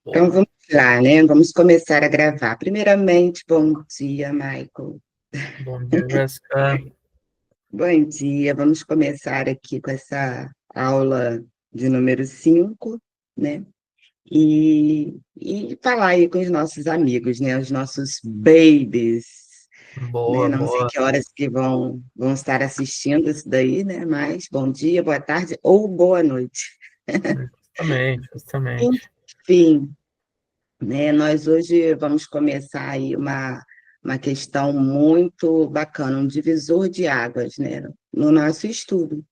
Então Boa. vamos lá, né? Vamos começar a gravar. Primeiramente, bom dia, Michael. Bom dia, Jéssica. Bom dia. Vamos começar aqui com essa aula de número 5, né? E falar aí com os nossos amigos, né? Os nossos babies, né? Boa, Não sei boa. que horas que vão estar assistindo isso daí, né? Mas bom dia, boa tarde ou boa noite. Justamente, justamente. Enfim, né? Nós hoje vamos começar aí uma questão muito bacana, um divisor de águas, né? No nosso estudo,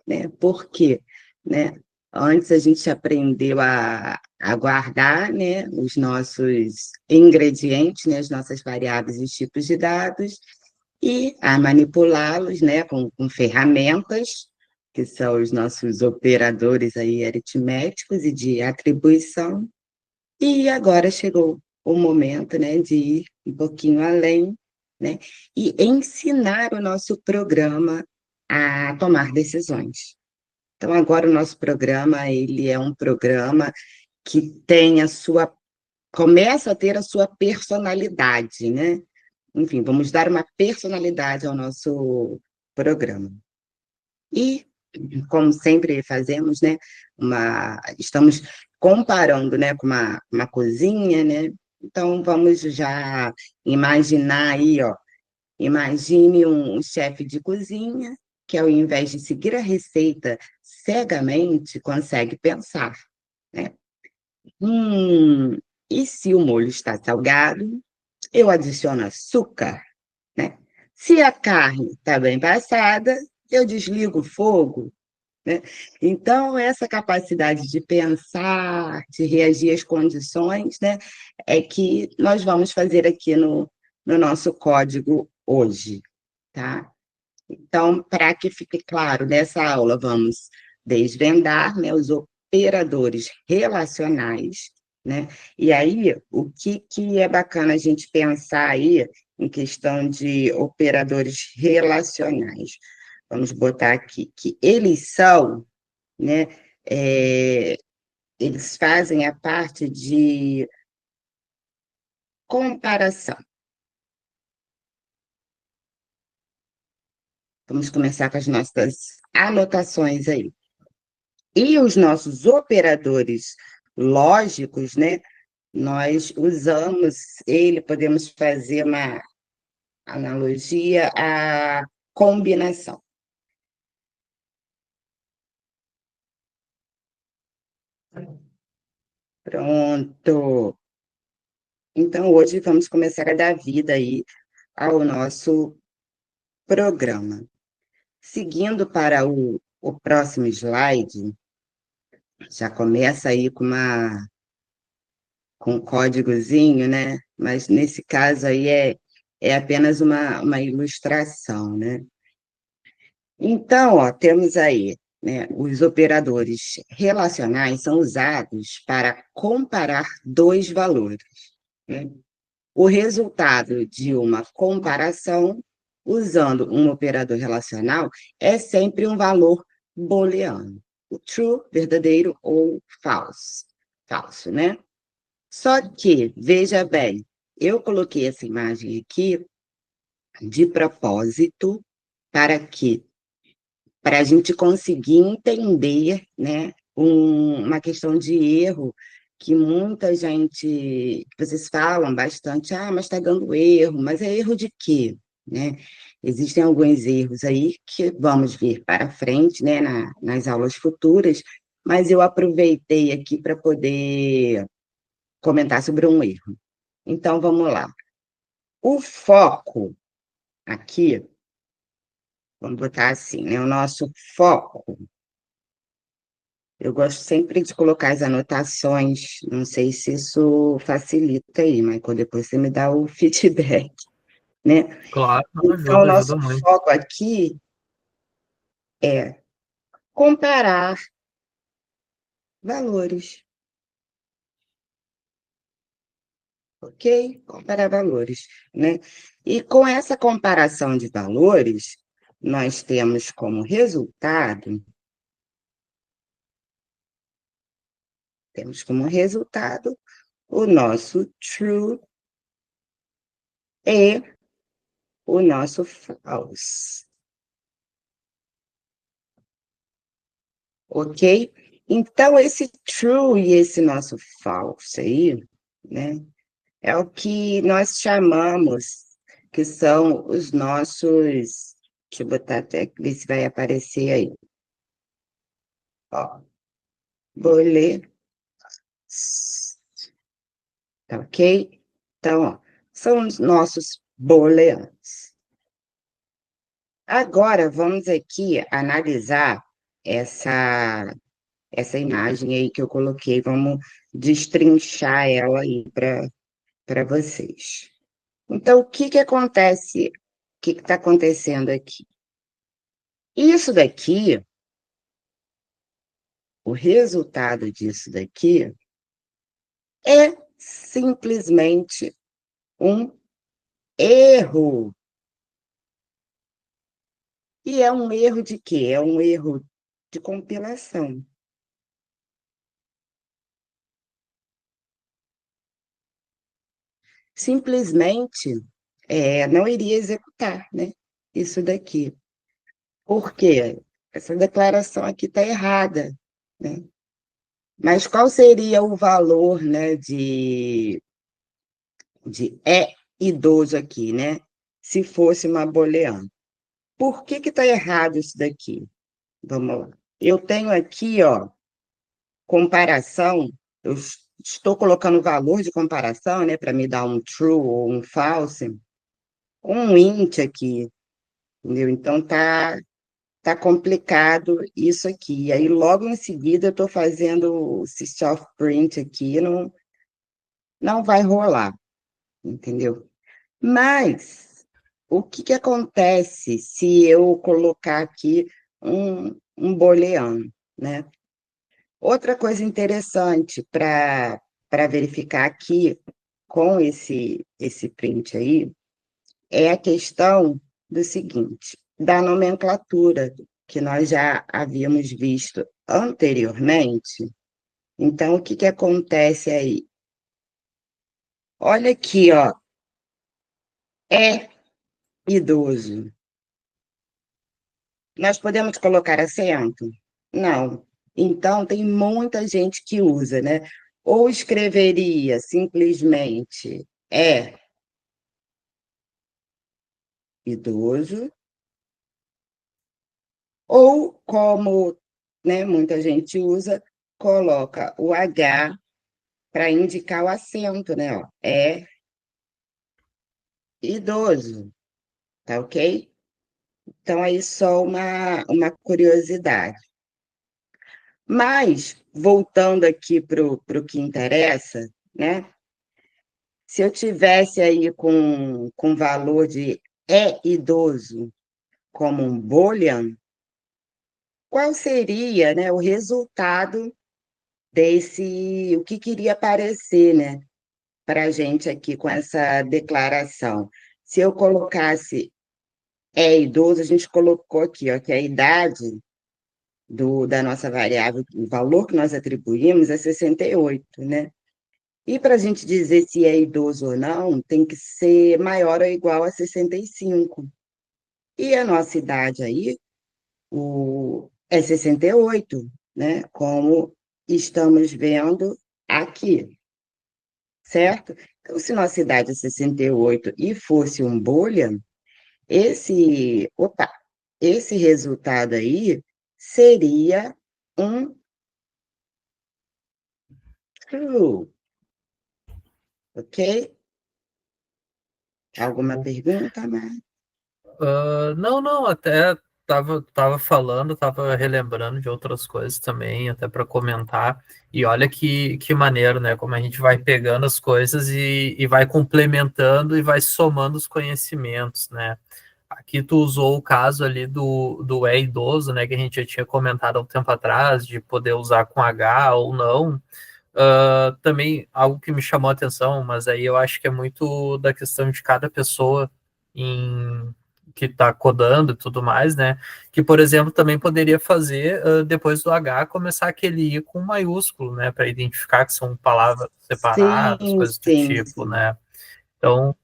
né? Por quê? Né? Antes a gente aprendeu a guardar, né, os nossos ingredientes, né, as nossas variáveis e tipos de dados, e a manipulá-los, né, com ferramentas, que são os nossos operadores aí aritméticos e de atribuição, e agora chegou o momento, né, de ir um pouquinho além, né, e ensinar o nosso programa a tomar decisões. Então, agora o nosso programa, ele é um programa que tem a sua, começa a ter a sua personalidade, né? Enfim, vamos dar uma personalidade ao nosso programa. E, como sempre fazemos, né, estamos comparando, né, com uma cozinha, né? Então, vamos já imaginar aí, ó, imagine um chefe de cozinha que, ao invés de seguir a receita cegamente, consegue pensar, né? Hum, e se o molho está salgado, eu adiciono açúcar, né? Se a carne está bem passada, eu desligo o fogo, né? Então, essa capacidade de pensar, de reagir às condições, né, é que nós vamos fazer aqui no nosso código hoje, tá? Então, para que fique claro, nessa aula vamos desvendar, né, os operadores relacionais, né? E aí, o que é bacana a gente pensar aí em questão de operadores relacionais? Vamos botar aqui que eles são, né, é, eles fazem a parte de comparação. Vamos começar com as nossas anotações aí. E os nossos operadores lógicos, né? Nós usamos ele, podemos fazer uma analogia à combinação. Pronto. Então, hoje vamos começar a dar vida aí ao nosso programa. Seguindo para o próximo slide, já começa aí com um códigozinho, né? Mas nesse caso aí é apenas uma ilustração, né? Então, ó, temos aí, né, os operadores relacionais são usados para comparar dois valores, né? O resultado de uma comparação usando um operador relacional é sempre um valor booleano, o true, verdadeiro ou falso, falso, né? Só que, veja bem, eu coloquei essa imagem aqui de propósito para que para a gente conseguir entender, né, uma questão de erro que muita gente, vocês falam bastante, mas está dando erro, mas é erro de quê? Né? Existem alguns erros aí que vamos ver para frente, né, nas aulas futuras, mas eu aproveitei aqui para poder comentar sobre um erro. Então, vamos lá. O foco aqui, vamos botar assim, né, o nosso foco. Eu gosto sempre de colocar as anotações, não sei se isso facilita aí, mas depois você me dá o feedback, né? Claro, Então, o ajuda, nosso ajuda muito. foco aqui é comparar valores, ok? Comparar valores, né? E com essa comparação de valores, nós temos como resultado temos como resultado o nosso true e o nosso false. Ok? Então, esse true e esse nosso false aí, né, é o que nós chamamos, que são os nossos. Deixa eu botar até ver se vai aparecer aí. Ó, boletos. Tá ok? Então, ó, são os nossos booleanos. Agora, vamos aqui analisar essa imagem aí que eu coloquei, vamos destrinchar ela aí para vocês. Então, o que que acontece? O que está acontecendo aqui? Isso daqui, o resultado disso daqui, é simplesmente um erro. E é um erro de quê? É um erro de compilação. Simplesmente não iria executar, né? Isso daqui. Por quê? Essa declaração aqui está errada, né? Mas qual seria o valor, né, de idoso aqui, né? Se fosse uma booleana. Por que que está errado isso daqui? Vamos lá. Eu tenho aqui, ó, comparação, eu estou colocando valor de comparação, né, para me dar um true ou um false, um int aqui, entendeu? Então tá complicado isso aqui. E aí logo em seguida eu estou fazendo o systofprint aqui, não vai rolar, entendeu? Mas o que que acontece se eu colocar aqui um booleano, né? Outra coisa interessante para verificar aqui com esse print aí é a questão do seguinte, da nomenclatura, que nós já havíamos visto anteriormente. Então, o que que acontece aí? Olha aqui, ó, é idoso. Nós podemos colocar acento? Não. Então, tem muita gente que usa, né? Ou escreveria simplesmente idoso, ou como, né, muita gente usa, coloca o H para indicar o acento, né? Ó, é idoso, tá ok? Então, aí só uma curiosidade. Mas, voltando aqui para o que interessa, né? Se eu tivesse aí com valor de idoso como um boolean, qual seria, né, o resultado o que queria aparecer, né, para a gente aqui com essa declaração? Se eu colocasse idoso, a gente colocou aqui, ó, que a idade da nossa variável, o valor que nós atribuímos é 68, né? E para a gente dizer se é idoso ou não, tem que ser maior ou igual a 65. E a nossa idade aí é 68, né? Como estamos vendo aqui, certo? Então, se nossa idade é 68 e fosse um boolean, esse resultado aí seria um true, ok? Alguma pergunta, Mar? Não, não, até tava falando, tava relembrando de outras coisas também, até para comentar. E olha que maneiro, né? Como a gente vai pegando as coisas e vai complementando e vai somando os conhecimentos, né? Aqui tu usou o caso ali do idoso, né? Que a gente já tinha comentado há um tempo atrás, de poder usar com H ou não. Também algo que me chamou a atenção, mas aí eu acho que é muito da questão de cada pessoa em está codando e tudo mais, né? Que, por exemplo, também poderia fazer, depois do H, começar aquele I com maiúsculo, né? Para identificar que são palavras separadas, Sim, coisas do sim, tipo, sim. né? Então,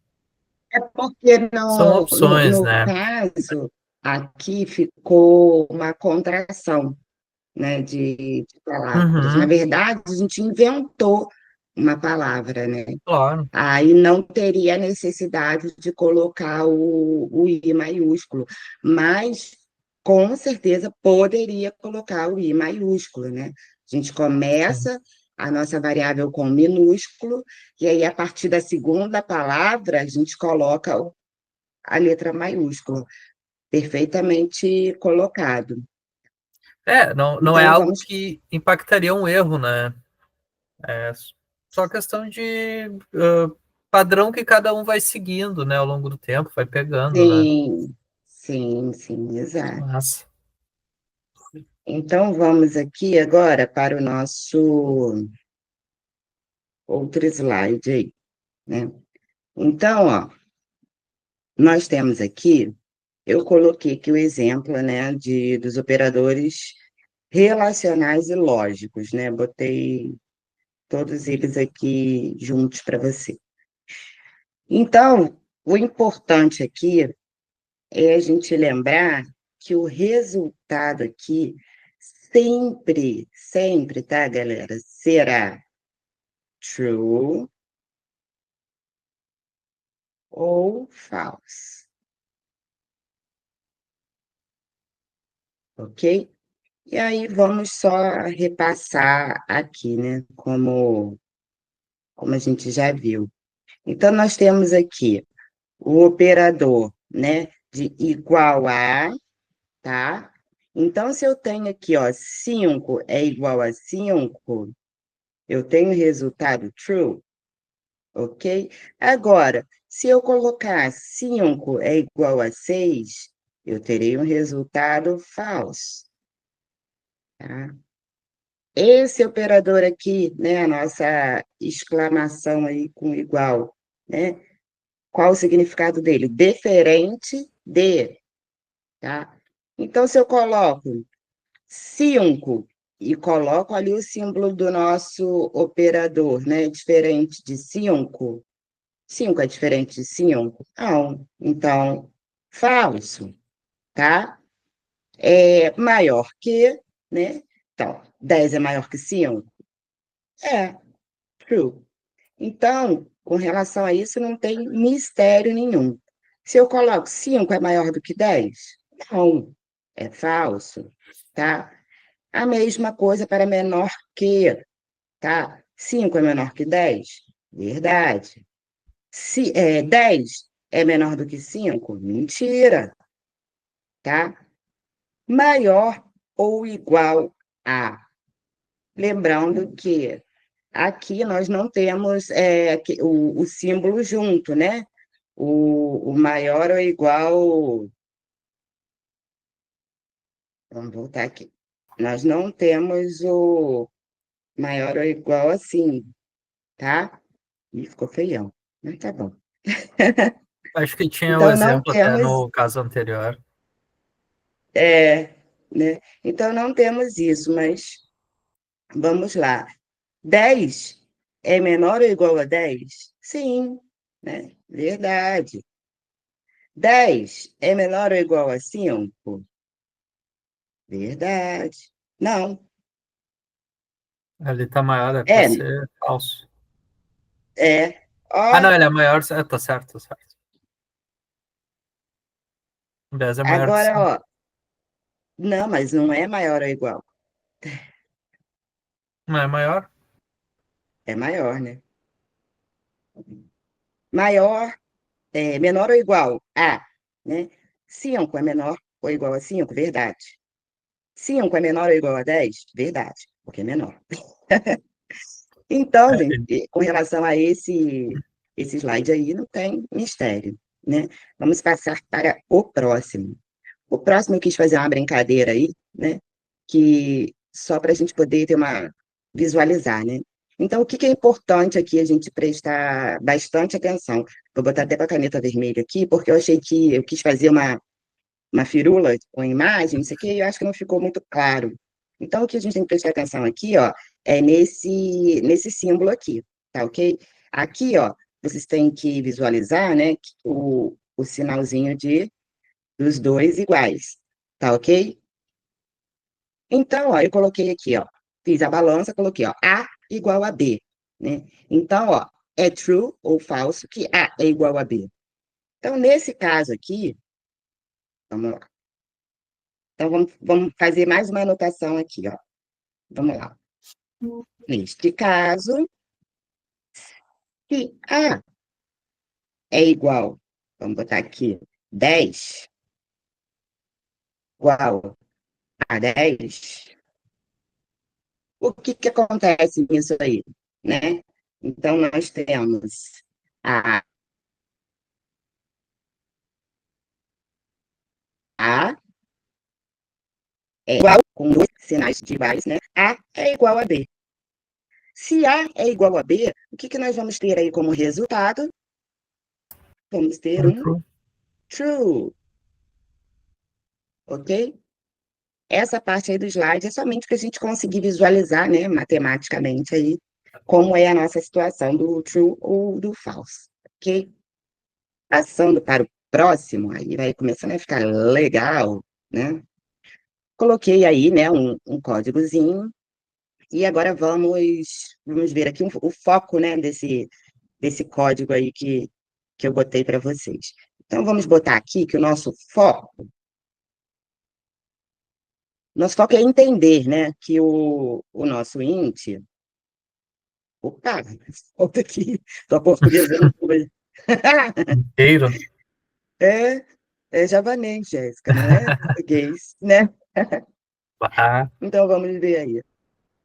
É porque são no opções, né? caso, aqui ficou uma contração, né, de palavras. Na Uhum, verdade, a gente inventou uma palavra, né? claro, Aí não teria necessidade de colocar o I maiúsculo, mas com certeza poderia colocar o I maiúsculo, né? A gente sim. começa a nossa variável com minúsculo, e aí, a partir da segunda palavra, a gente coloca a letra maiúscula. Perfeitamente colocado. Não é Então, algo vamos. que impactaria um erro, né? É só questão de padrão que cada um vai seguindo, né, ao longo do tempo, vai pegando, né? Sim, sim, sim, exato. Mas, Então, vamos aqui agora para o nosso outro slide aí, né? Então, ó, nós temos aqui, eu coloquei aqui o exemplo, né, dos operadores relacionais e lógicos, né? Botei todos eles aqui juntos para você. Então, o importante aqui é a gente lembrar que o resultado aqui sempre, sempre, tá, galera? Será true ou false, ok? E aí vamos só repassar aqui, né? Como a gente já viu. Então, nós temos aqui o operador, né? De igual a, tá? Então, se eu tenho aqui, ó, 5 é igual a 5, eu tenho o resultado true, ok? Agora, se eu colocar 5 é igual a 6, eu terei um resultado false, tá? Esse operador aqui, né, a nossa exclamação aí com igual, né? Qual o significado dele? Diferente de, tá? Então, se eu coloco 5 e coloco ali o símbolo do nosso operador, né? Diferente de 5, 5 é diferente de 5? Não. Então, falso, tá? É maior que, né? Então, 10 é maior que 5? É, true. Então, com relação a isso, não tem mistério nenhum. Se eu coloco 5 é maior do que 10? Não, é falso, tá? A mesma coisa para menor que, tá? 5 é menor que 10? Verdade. 10 é menor do que 5? Mentira, tá? Maior ou igual a. Lembrando que aqui nós não temos o símbolo junto, né? O maior ou igual. Vamos voltar aqui. Nós não temos o maior ou igual assim, tá? Ih, ficou feião, mas tá bom. acho que tinha o Então, não exemplo até temos, no caso anterior. é, né? Então, não temos isso, mas vamos lá. 10 é menor ou igual a 10? Sim, né? Verdade. 10 é menor ou igual a 5? Verdade. Não. Ali tá maior, é para É, ser falso. é. Ah, não, Ó, ele é maior, tá certo, tá certo. 10 é maior que agora, 5. ó. Não, mas não é maior ou igual. Não é maior? É maior, né? Maior, menor ou igual a, né? 5 é menor ou igual a 5? Verdade. 5 é menor ou igual a 10? Verdade, porque é menor. Então, É, gente, com relação a esse slide aí, não tem mistério, né? Vamos passar para o próximo. O próximo eu quis fazer uma brincadeira aí, né? Que só para a gente poder ter visualizar, né? Então, o que que é importante aqui a gente prestar bastante atenção? Vou botar até com a caneta vermelha aqui, porque eu achei que eu quis fazer uma firula com imagem, não sei o quê, e eu acho que não ficou muito claro. Então, o que a gente tem que prestar atenção aqui, ó, é nesse símbolo aqui, tá ok? Aqui, ó, vocês têm que visualizar, né, o sinalzinho dos dois iguais, tá ok? Então, ó, eu coloquei aqui, ó, fiz a balança, coloquei, ó, A igual a B, né? Então, ó, é true ou falso que A é igual a B. Então, nesse caso aqui, vamos lá. Então, vamos fazer mais uma anotação aqui, ó. Vamos lá. Neste caso, se A é igual, vamos botar aqui, 10 igual a 10, o que que acontece nisso aí, né? Então, nós temos A é igual, com dois sinais de iguais, né? A é igual a B. Se A é igual a B, o que que nós vamos ter aí como resultado? Vamos ter um True. true, ok? Essa parte aí do slide é somente para a gente conseguir visualizar, né, matematicamente aí, como é a nossa situação do true ou do false, ok? Passando para o próximo, aí vai começando a ficar legal, né? Coloquei aí, né, um códigozinho, e agora vamos ver aqui o foco, né, desse código aí que eu botei para vocês. Então, vamos botar aqui que nosso foco é entender, né, que o nosso int, opa, volta aqui, tô portuguesando tudo. Inteiro. É, é javanês, Jéssica, não é português, né? Ah, Então, vamos ver aí.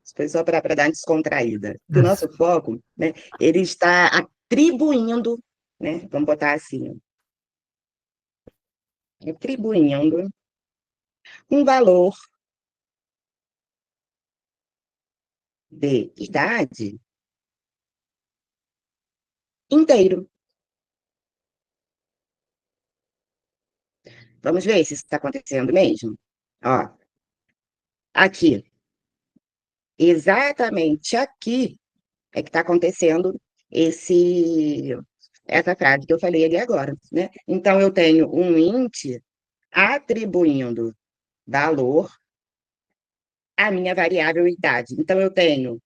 Isso foi só para dar uma descontraída. Que o nosso foco, né, ele está atribuindo, né, vamos botar assim, atribuindo um valor de idade inteiro. Vamos ver se isso está acontecendo mesmo? Ó, aqui, exatamente aqui é que está acontecendo essa frase que eu falei ali agora, né? Então, eu tenho um int atribuindo valor à minha variável idade. Então, eu tenho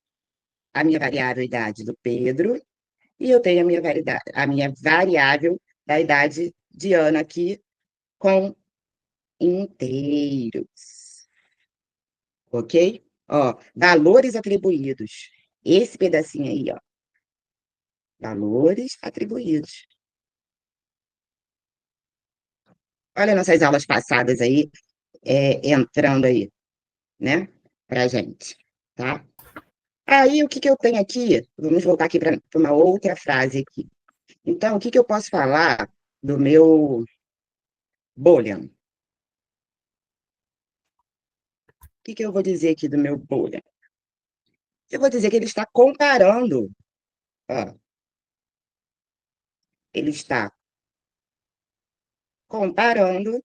a minha variável idade do Pedro e eu tenho a minha variável da idade de Ana aqui com inteiros, ok? Ó, valores atribuídos. Esse pedacinho aí, ó, valores atribuídos. Olha nossas aulas passadas aí, entrando aí, né, pra gente, tá? Aí, o que que eu tenho aqui? Vamos voltar aqui para uma outra frase aqui. Então, o que que eu posso falar do meu Boolean? O que que eu vou dizer aqui do meu Boolean? Eu vou dizer que ele está comparando, ó, ele está comparando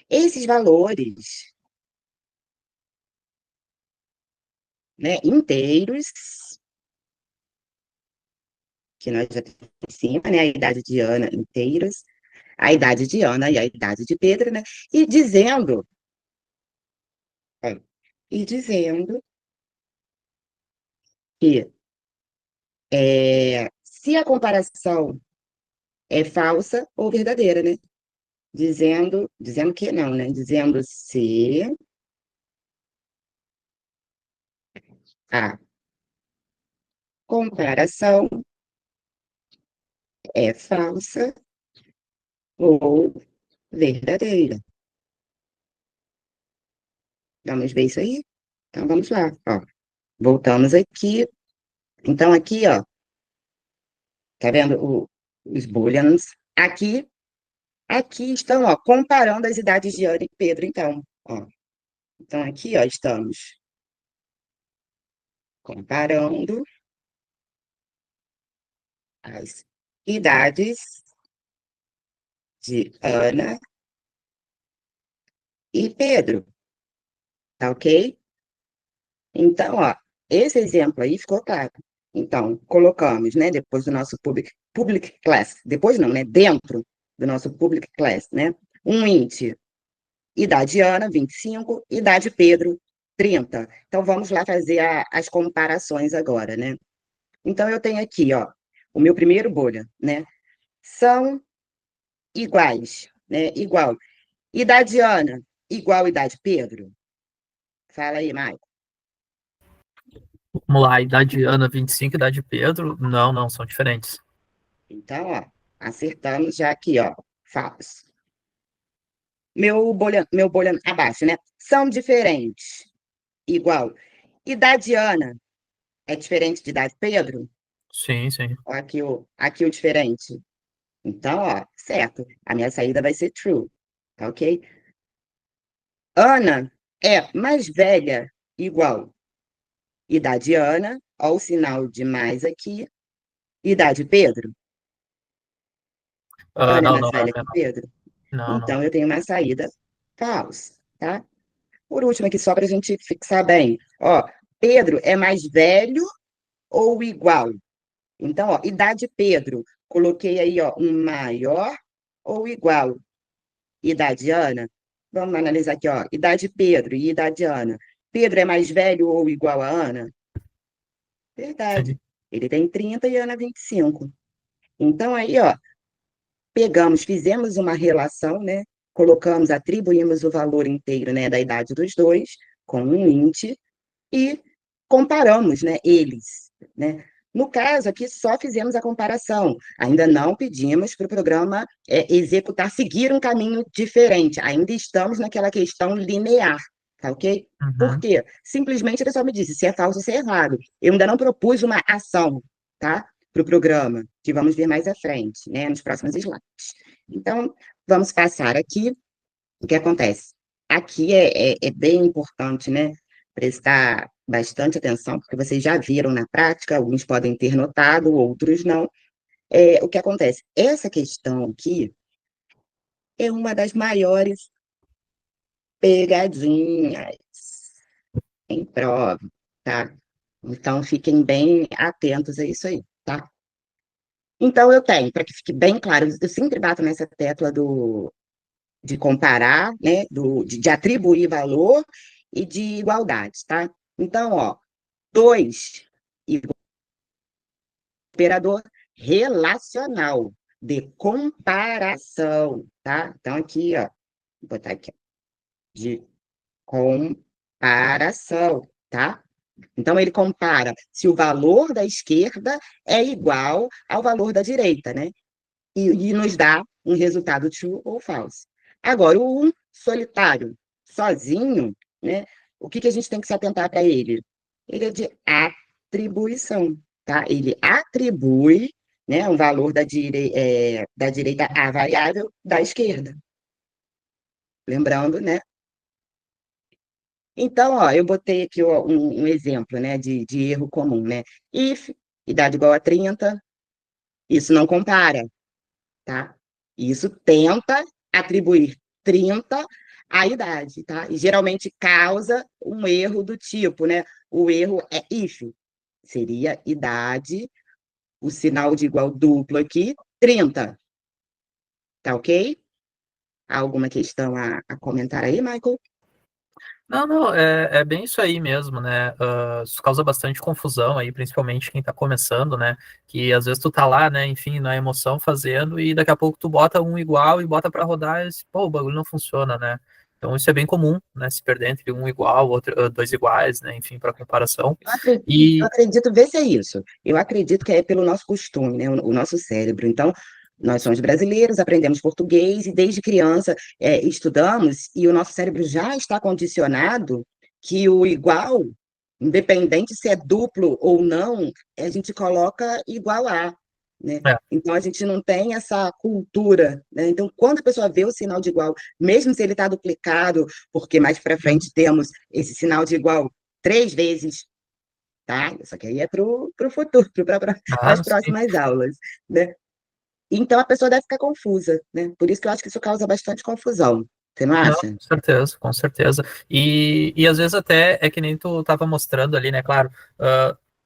esses valores, né, inteiros, que nós já temos em cima, né, a idade de Ana inteiros, a idade de Ana e a idade de Pedro, né, e dizendo, ó, e dizendo que se a comparação é falsa ou verdadeira, né? Dizendo que não, né? Dizendo se a comparação é falsa ou verdadeira. Vamos ver isso aí? Então, vamos lá, ó. Voltamos aqui. Então, aqui, ó, tá vendo os booleans? Aqui estão, ó, comparando as idades de Ana e Pedro, então, ó. Então, aqui, ó, estamos comparando as idades de Ana e Pedro, tá ok? Então, ó, esse exemplo aí ficou claro. Então, colocamos, né, depois do nosso public class, depois não, né, dentro do nosso public class, né, um int, idade Ana, 25, idade Pedro, 30. Então, vamos lá fazer as comparações agora, né? Então, eu tenho aqui, ó, o meu primeiro bolha, né, são iguais, né, igual. Idade Ana, igual idade Pedro? Fala aí, Maicon. Vamos lá, idade Ana 25, idade Pedro. Não, não, são diferentes. Então, ó, acertamos já aqui, ó, falso. Meu bolha abaixo, né? São diferentes. Igual. Idade Ana é diferente de idade Pedro? Sim, sim. Ó, aqui o diferente. Então, ó, certo. A minha saída vai ser true. Tá ok? Ana é mais velha, igual. Idade Ana, ó, o sinal de mais aqui. Idade Pedro? Ana é Não, mais não, velha que Pedro? não, não. Então, eu tenho uma saída falsa, tá? Por último, aqui, só para a gente fixar bem. Ó, Pedro é mais velho ou igual? Então, ó, idade Pedro, coloquei aí, ó, um maior ou igual. Idade Ana, vamos analisar aqui, ó, idade Pedro e idade Ana. Pedro é mais velho ou igual a Ana? Verdade. Sim. Ele tem 30 e Ana 25. Então, aí, ó, pegamos, fizemos uma relação, né? Colocamos, atribuímos o valor inteiro, né, da idade dos dois com um int e comparamos, né, eles, né? No caso aqui, só fizemos a comparação, ainda não pedimos para o programa executar, seguir um caminho diferente, ainda estamos naquela questão linear, tá ok? Por Uhum. quê? Simplesmente ele só me disse se é falso ou se é errado. Eu ainda não propus uma ação, tá? Para o programa, que vamos ver mais à frente, né, nos próximos slides. Então, vamos passar aqui. O que acontece? Aqui é bem importante, né? Prestar bastante atenção, porque vocês já viram na prática, alguns podem ter notado, outros não. O que acontece? Essa questão aqui é uma das maiores pegadinhas em prova, tá? Então, fiquem bem atentos a isso aí, tá? Então, eu tenho, para que fique bem claro, eu sempre bato nessa tecla de comparar, né, de atribuir valor e de igualdade, tá? Então, ó, dois, operador relacional, de comparação, tá? Então, aqui, ó, vou botar aqui, ó, de comparação, tá? Então, ele compara se o valor da esquerda é igual ao valor da direita, né? E nos dá um resultado true ou false. Agora, o um solitário, sozinho, né? O que a gente tem que se atentar para ele? Ele é de atribuição, tá? Ele atribui, né, um valor da direita à variável da esquerda. Lembrando, né? Então, ó, eu botei aqui ó, um exemplo, né, de erro comum, né? If, idade igual a 30, isso não compara, tá? Isso tenta atribuir 30 à idade, tá? E geralmente causa um erro do tipo, né? O erro é if, seria idade, o sinal de igual duplo aqui, 30, tá ok? Há alguma questão a comentar aí, Michael? Não, não, é bem isso aí mesmo, né? Isso causa bastante confusão aí, principalmente quem tá começando, né? Que às vezes tu tá lá, né, enfim, na emoção fazendo e daqui a pouco tu bota um igual e bota para rodar e pô, o bagulho não funciona, né? Então isso é bem comum, né? Se perder entre um igual, outro, dois iguais, né? Enfim, para comparação. Eu E acredito, vê se é isso. Eu acredito que é pelo nosso costume, né? O nosso cérebro. Então, nós somos brasileiros, aprendemos português e desde criança estudamos e o nosso cérebro já está condicionado que o igual, independente se é duplo ou não, a gente coloca igual a, né? é, Então, a gente não tem essa cultura, né? Então, quando a pessoa vê o sinal de igual, mesmo se ele está duplicado, porque mais para frente temos esse sinal de igual 3 vezes tá? Isso aqui aí é para o futuro, para Ah, as não sei. próximas aulas, né? Então a pessoa deve ficar confusa, né? Por isso que eu acho que isso causa bastante confusão. Você não Não, acha? com certeza, com certeza. E às vezes até é que nem tu estava mostrando ali, né? Claro,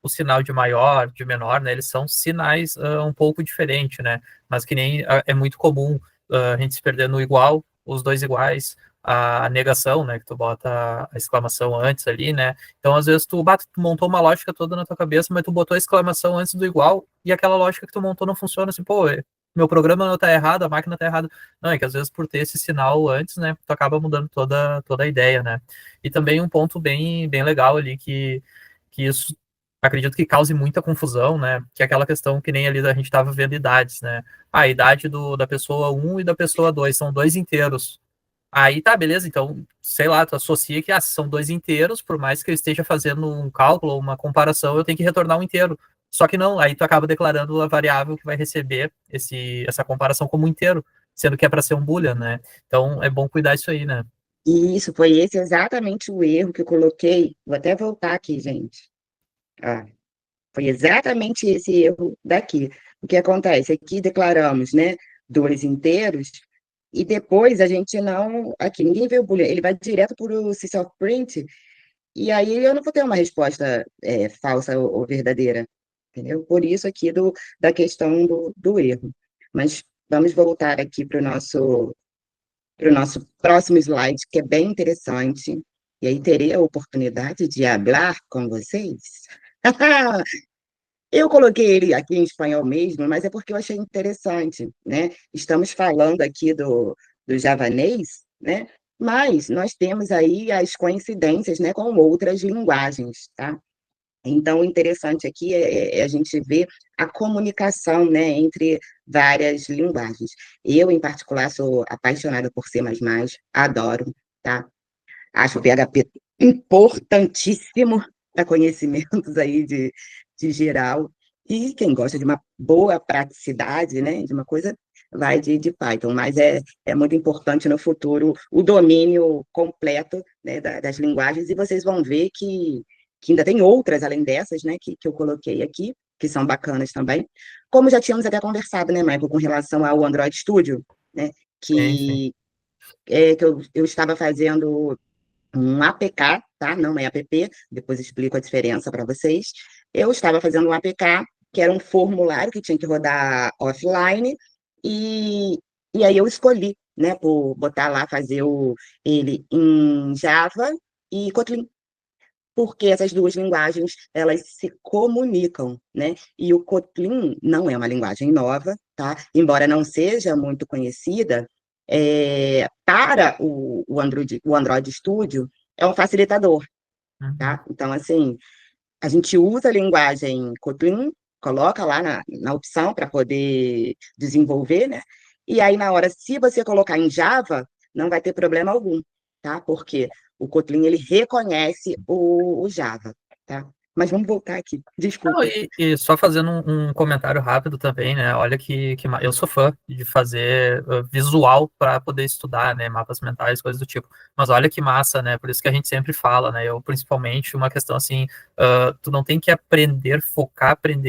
o sinal de maior, de menor, né? Eles são sinais um pouco diferentes, né? Mas que nem é muito comum a gente se perder no igual, os dois iguais, a negação, né? Que tu bota a exclamação antes ali, né? Então, às vezes, tu montou uma lógica toda na tua cabeça, mas tu botou a exclamação antes do igual, e aquela lógica que tu montou não funciona assim, pô, meu programa não tá errado, a máquina tá errada. Não, é que às vezes por ter esse sinal antes, né, tu acaba mudando toda a ideia, né? E também um ponto bem legal ali que isso acredito que cause muita confusão, né? Que é aquela questão que nem ali a gente estava vendo idades, né? A idade da pessoa um e da pessoa 2 são dois inteiros. Aí tá, beleza, então, sei lá, tu associa que são dois inteiros, por mais que eu esteja fazendo um cálculo ou uma comparação, eu tenho que retornar um inteiro. Só que não, aí tu acaba declarando a variável que vai receber essa comparação como um inteiro, sendo que é para ser um boolean, né? Então é bom cuidar disso aí, né? E isso foi esse exatamente o erro que eu coloquei. Vou até voltar aqui, gente. Ah, foi exatamente esse erro daqui. O que acontece? Aqui declaramos, né, dois inteiros, e depois a gente não. Aqui, ninguém vê o boolean, ele vai direto para o print, e aí eu não vou ter uma resposta falsa ou verdadeira, entendeu? Por isso aqui da questão do erro. Mas vamos voltar aqui para o nosso próximo slide, que é bem interessante, e aí terei a oportunidade de falar com vocês. Eu coloquei ele aqui em espanhol mesmo, mas é porque eu achei interessante, né? Estamos falando aqui do javanês, né? Mas nós temos aí as coincidências, né, com outras linguagens, tá? Então, o interessante aqui é a gente ver a comunicação, né, entre várias linguagens. Eu, em particular, sou apaixonada por C++, adoro, tá? Acho o PHP importantíssimo para conhecimentos aí de geral. E quem gosta de uma boa praticidade, né, de uma coisa, vai de Python. Mas é muito importante no futuro o domínio completo, né, das linguagens. E vocês vão ver que ainda tem outras além dessas, né, que eu coloquei aqui, que são bacanas também. Como já tínhamos até conversado, né, Michael, com relação ao Android Studio, né, Sim, sim. que eu estava fazendo um APK, tá? Não é app, depois explico a diferença para vocês. Eu estava fazendo um APK, que era um formulário que tinha que rodar offline, e, e aí eu escolhi, né, por botar lá, fazer ele em Java e Kotlin, porque essas duas linguagens, elas se comunicam, né? E o Kotlin não é uma linguagem nova, tá? Embora não seja muito conhecida, para o Android Studio, é um facilitador, Uhum. tá? Então, assim, a gente usa a linguagem Kotlin, coloca lá na opção para poder desenvolver, né? E aí, na hora, se você colocar em Java, não vai ter problema algum, tá? Porque o Kotlin, ele reconhece o Java, tá? Mas vamos voltar aqui, Não, desculpa. e só fazendo um comentário rápido também, né? Olha eu sou fã de fazer visual para poder estudar, né? Mapas mentais, coisas do tipo. Mas olha que massa, né? Por isso que a gente sempre fala, né? Eu, principalmente, uma questão assim, tu não tem que aprender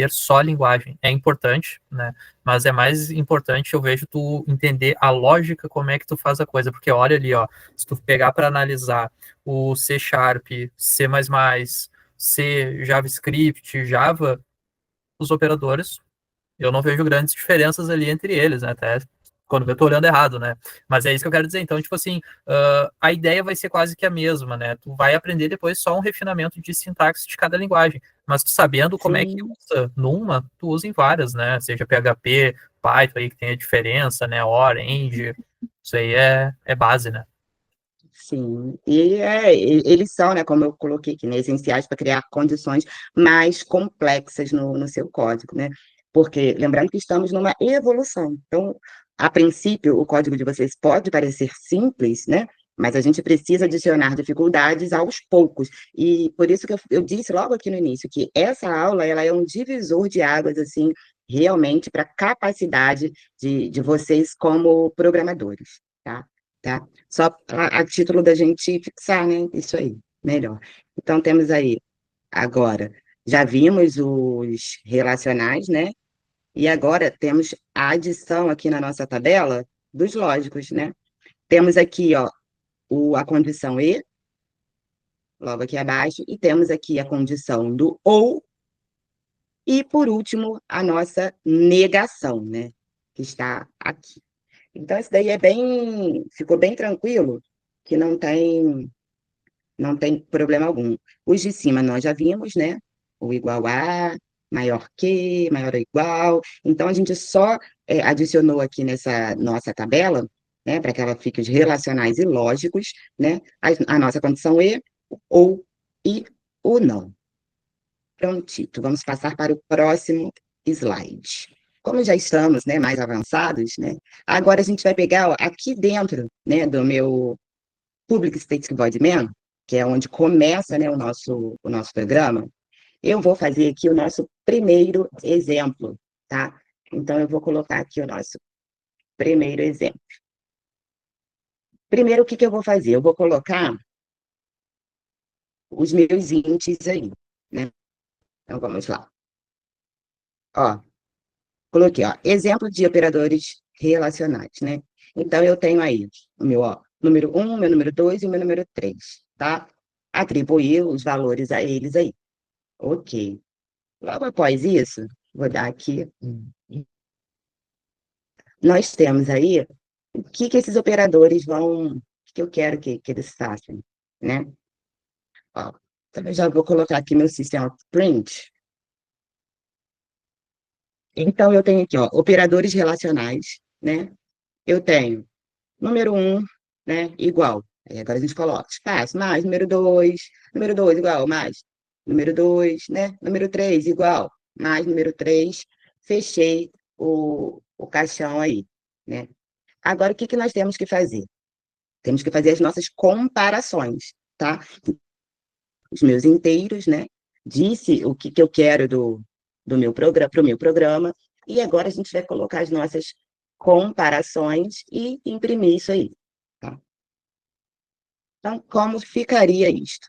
só a linguagem. É importante, né? Mas é mais importante, eu vejo, tu entender a lógica, como é que tu faz a coisa. Porque olha ali, ó, se tu pegar para analisar o C Sharp, C++, C, JavaScript, Java, os operadores, eu não vejo grandes diferenças ali entre eles, né? Até quando eu tô olhando errado, né? Mas é isso que eu quero dizer. Então, tipo assim, a ideia vai ser quase que a mesma, né? Tu vai aprender depois só um refinamento de sintaxe de cada linguagem. Mas tu sabendo como é que Sim, usa numa, tu usa em várias, né? Seja PHP, Python aí que tem a diferença, né? OR, End, isso aí é base, né? sim. Eles são, né, como eu coloquei aqui, né, essenciais para criar condições mais complexas no seu código, né? Porque, lembrando que estamos numa evolução. Então, a princípio, o código de vocês pode parecer simples, né? Mas a gente precisa adicionar dificuldades aos poucos. E por isso que eu disse logo aqui no início que essa aula ela é um divisor de águas, assim, realmente para a capacidade de vocês como programadores, tá? Tá? Só a título da gente fixar, né? Isso aí, melhor. Então, temos aí, agora, Já vimos os relacionais, né? E agora temos a adição aqui na nossa tabela dos lógicos, né? Temos aqui, ó, a condição e, logo aqui abaixo, e temos aqui a condição do ou, e por último, a nossa negação, né? Que está aqui. Então, isso daí ficou bem tranquilo, que não tem problema algum. Os de cima nós já vimos, né? O igual a, maior que, maior ou igual. Então, a gente só adicionou aqui nessa nossa tabela, né? Para que ela fique os relacionais e lógicos, né? A nossa condição e, ou, e, o não. Prontito, vamos passar para o próximo slide. Como já estamos, né, mais avançados, né, agora a gente vai pegar, ó, aqui dentro, né, do meu Public Static Void Man, que é onde começa, né, o nosso programa, eu vou fazer aqui o nosso primeiro exemplo, tá? Então, eu vou colocar aqui o nosso primeiro exemplo. Primeiro, o que que eu vou fazer? Eu vou colocar os meus índices aí, né? Então, vamos lá. Ó, coloquei, ó, exemplo de operadores relacionais, né? Então, eu tenho aí o meu, ó, número 1, meu número 2 e o meu número 3, tá? Atribuir os valores a eles aí. Ok. Logo após isso, vou dar aqui. Nós temos aí o que que esses operadores o que eu quero que eles façam, né? Ó, então, eu já vou colocar aqui meu sistema print. Então, eu tenho aqui, ó, operadores relacionais, né? Eu tenho número 1, né, igual. Aí agora a gente coloca espaço, mais número 2 igual, mais número 2, né, número 3 igual, mais número 3, fechei o caixão aí, né. Agora, o que que nós temos que fazer? Temos que fazer as nossas comparações, tá? Os meus inteiros, né, disse o que que eu quero do meu programa, para o meu programa, e agora a gente vai colocar as nossas comparações e imprimir isso aí, tá? Então, como ficaria isto?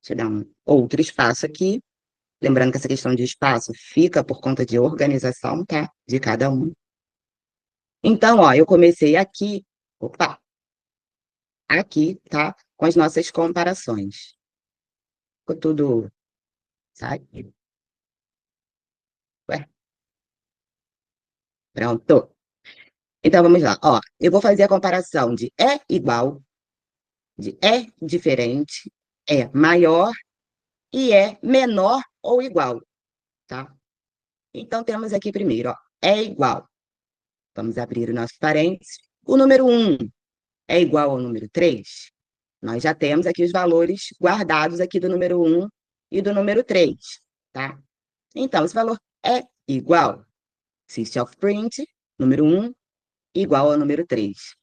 Deixa eu dar um outro espaço aqui. Lembrando que essa questão de espaço fica por conta de organização, tá? De cada um. Então, ó, eu comecei aqui, opa, aqui, tá? Com as nossas comparações. Ficou tudo, sabe? Ué, pronto. Então, vamos lá. Ó, eu vou fazer a comparação de é igual, de é diferente, é maior e é menor ou igual, tá? Então, temos aqui primeiro, ó, é igual. Vamos abrir o nosso parênteses. O número 1 é igual ao número 3. Nós já temos aqui os valores guardados aqui do número 1 e do número 3, tá? Então, esse valor é igual. System.out.print, número 1, igual ao número 3.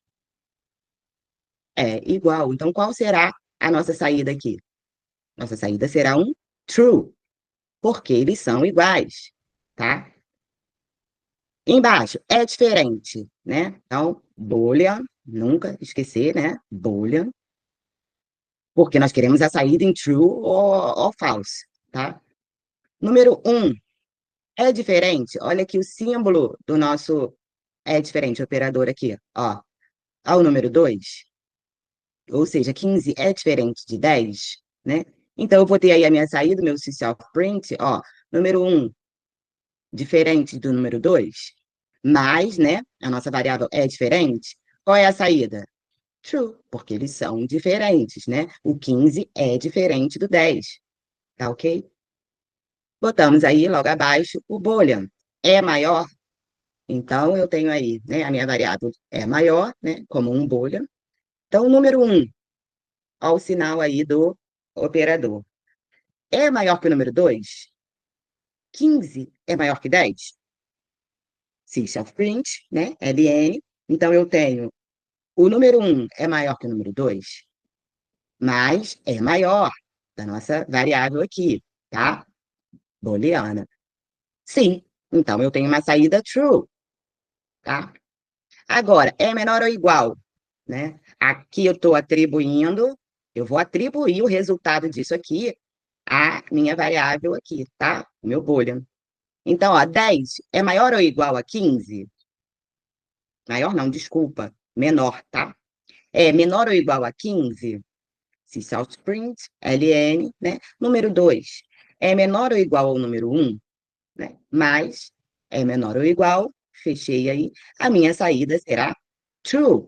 É igual. Então, qual será a nossa saída aqui? Nossa saída será um true, porque eles são iguais, tá? Embaixo, é diferente, né? Então, boolean, nunca esquecer, né? Boolean, porque nós queremos a saída em true ou false, tá? Número 1, é diferente? Olha aqui o símbolo do nosso é diferente, operador aqui, ó. Ao número 2, ou seja, 15 é diferente de 10, né? Então, eu vou ter aí a minha saída, meu self-print, ó, número 1, diferente do número 2, mas, né, a nossa variável é diferente. Qual é a saída? True, porque eles são diferentes, né? O 15 é diferente do 10, tá ok? Botamos aí, logo abaixo, o boolean. É maior? Então, eu tenho aí, né, a minha variável é maior, né, como um boolean. Então, o número 1, ó, o sinal aí do operador. É maior que o número 2? 15 é maior que 10? System.print, né, ln. Então, eu tenho o número 1 é maior que o número 2, mas é maior da nossa variável aqui, tá? Booleana. Sim, então eu tenho uma saída true, tá? Agora, é menor ou igual, né? Aqui eu estou atribuindo, eu vou atribuir o resultado disso aqui a minha variável aqui, tá? Meu boolean. Então, ó, 10 é maior ou igual a 15? Maior não, desculpa, menor, tá? É menor ou igual a 15? Se Print, ln, né? Número 2 é menor ou igual ao número 1? Né? Mas é menor ou igual, fechei aí, a minha saída será true.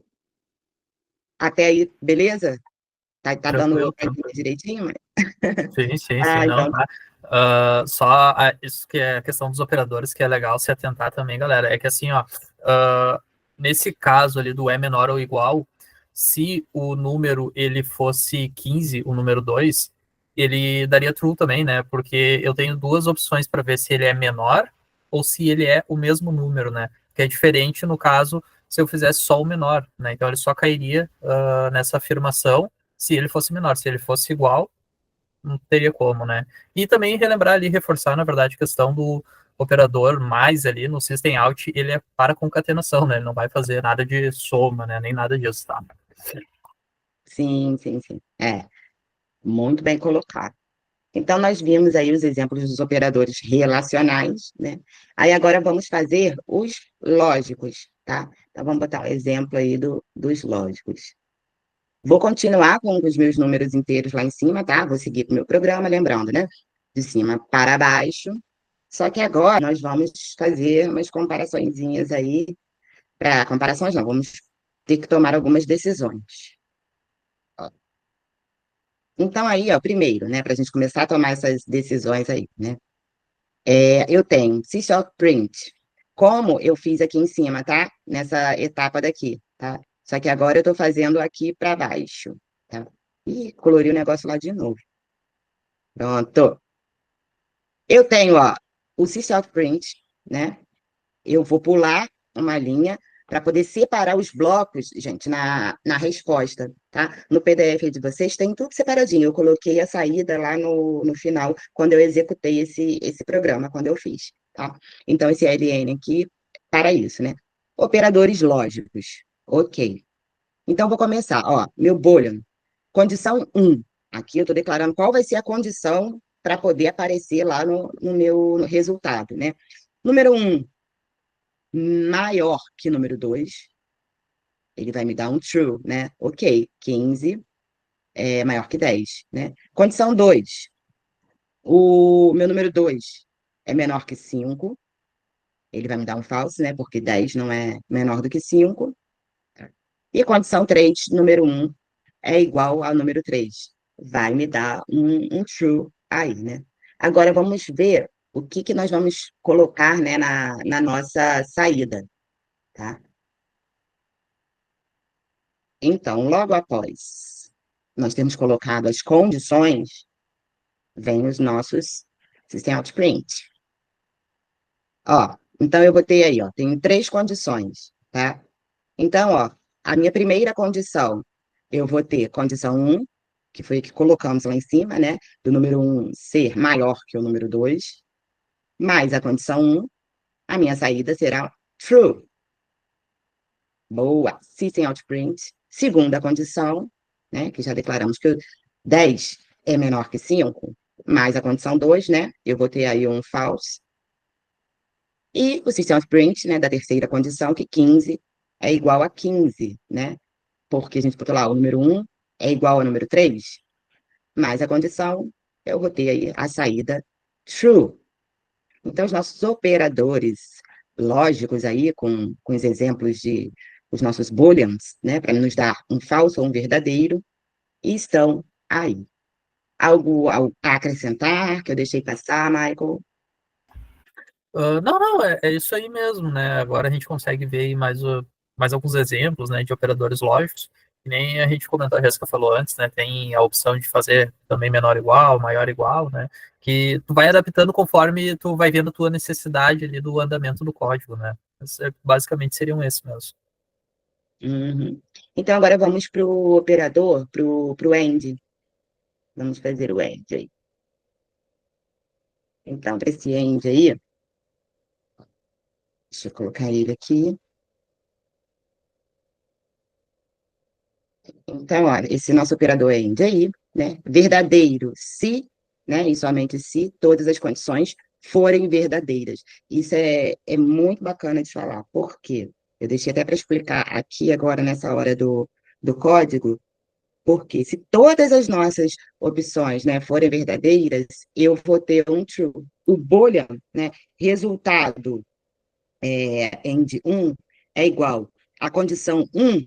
Até aí, beleza? Tá dando Tranquilo, para entender tranquilo. direitinho? Mas... Sim, sim, sim, Ah, não, então, tá. Só isso que é a questão dos operadores, que é legal se atentar também, galera. É que assim, ó, nesse caso ali do é menor ou igual, se o número ele fosse 15, o número 2, ele daria true também, né? Porque eu tenho duas opções para ver se ele é menor ou se ele é o mesmo número, né? Que é diferente no caso se eu fizesse só o menor, né? Então ele só cairia nessa afirmação se ele fosse menor. Se ele fosse igual, não teria como, né? E também relembrar ali, reforçar, na verdade, a questão do operador mais ali no system out, ele é para concatenação, né? Ele não vai fazer nada de soma, né? Nem nada disso, tá? sim, sim, sim. É, muito bem colocado. Então, nós vimos aí os exemplos dos operadores relacionais, né? Aí agora vamos fazer os lógicos, tá? Então, vamos botar o exemplo aí dos lógicos. Vou continuar com os meus números inteiros lá em cima, tá? Vou seguir com o meu programa, lembrando, né? De cima para baixo. Só que agora nós vamos fazer umas comparaçõezinhas aí. Para comparações, não, vamos ter que tomar algumas decisões. Ó, então, aí, ó, primeiro, né, para a gente começar a tomar essas decisões aí, né? Eu tenho C# print, como eu fiz aqui em cima, tá? Nessa etapa daqui, tá? Só que agora eu estou fazendo aqui para baixo, tá? E colori o negócio lá de novo. Pronto. Eu tenho, ó, o C# print, né? Eu vou pular uma linha para poder separar os blocos, gente, na resposta, tá? No PDF de vocês tem tudo separadinho. Eu coloquei a saída lá no final, quando eu executei esse programa, quando eu fiz, tá? Então, esse LN aqui, para isso, né? Operadores lógicos. Ok. Então, vou começar. Ó, meu boolean. Condição um. Aqui eu estou declarando qual vai ser a condição para poder aparecer lá no meu resultado, né? Número um, maior que número 2, ele vai me dar um true, né? Ok, 15 é maior que 10, né? Condição 2, o meu número 2 é menor que 5, ele vai me dar um false, né? Porque 10 não é menor do que 5. E condição 3, número um é igual ao número 3, vai me dar um true aí, né? Agora vamos ver o que nós vamos colocar, né, na nossa saída, tá? Então, logo após nós temos colocado as condições, vem os nossos system out print. Ó, então eu botei aí, ó, tem três condições, tá? Então, ó, a minha primeira condição, eu vou ter condição um, que foi a que colocamos lá em cima, né? Do número um ser maior que o número 2, mais a condição um, a minha saída será true. Boa. System out print. Segunda condição, né? Que já declaramos que 10 é menor que 5, mais a condição 2, né? Eu vou ter aí um false. E o system out print, né? Da terceira condição, que 15 é igual a 15, né? Porque a gente botou lá o número um é igual ao número 3, mais a condição, eu vou ter aí a saída true. Então, os nossos operadores lógicos aí, com os exemplos de os nossos booleans, né, para nos dar um falso ou um verdadeiro, estão aí. Algo a acrescentar que eu deixei passar, Michael? Não, não, é isso aí mesmo, né? Agora a gente consegue ver aí mais alguns exemplos, né, de operadores lógicos, que nem a gente comentou, a Jéssica falou antes, né? Tem a opção de fazer também menor igual, maior igual, né? Que tu vai adaptando conforme tu vai vendo a tua necessidade ali do andamento do código, né? Basicamente seriam esses mesmo. Uhum. Então, agora vamos para o operador, para o end. Vamos fazer o end aí. Então, para esse end aí, deixa eu colocar ele aqui. Então, olha, esse nosso operador end aí, né? Verdadeiro se né? E somente se todas as condições forem verdadeiras. Isso é muito bacana de falar. Por quê? Eu deixei até para explicar aqui agora, nessa hora do código, porque se todas as nossas opções, né, forem verdadeiras, eu vou ter um true. O Boolean, né, resultado end 1 é igual à condição 1,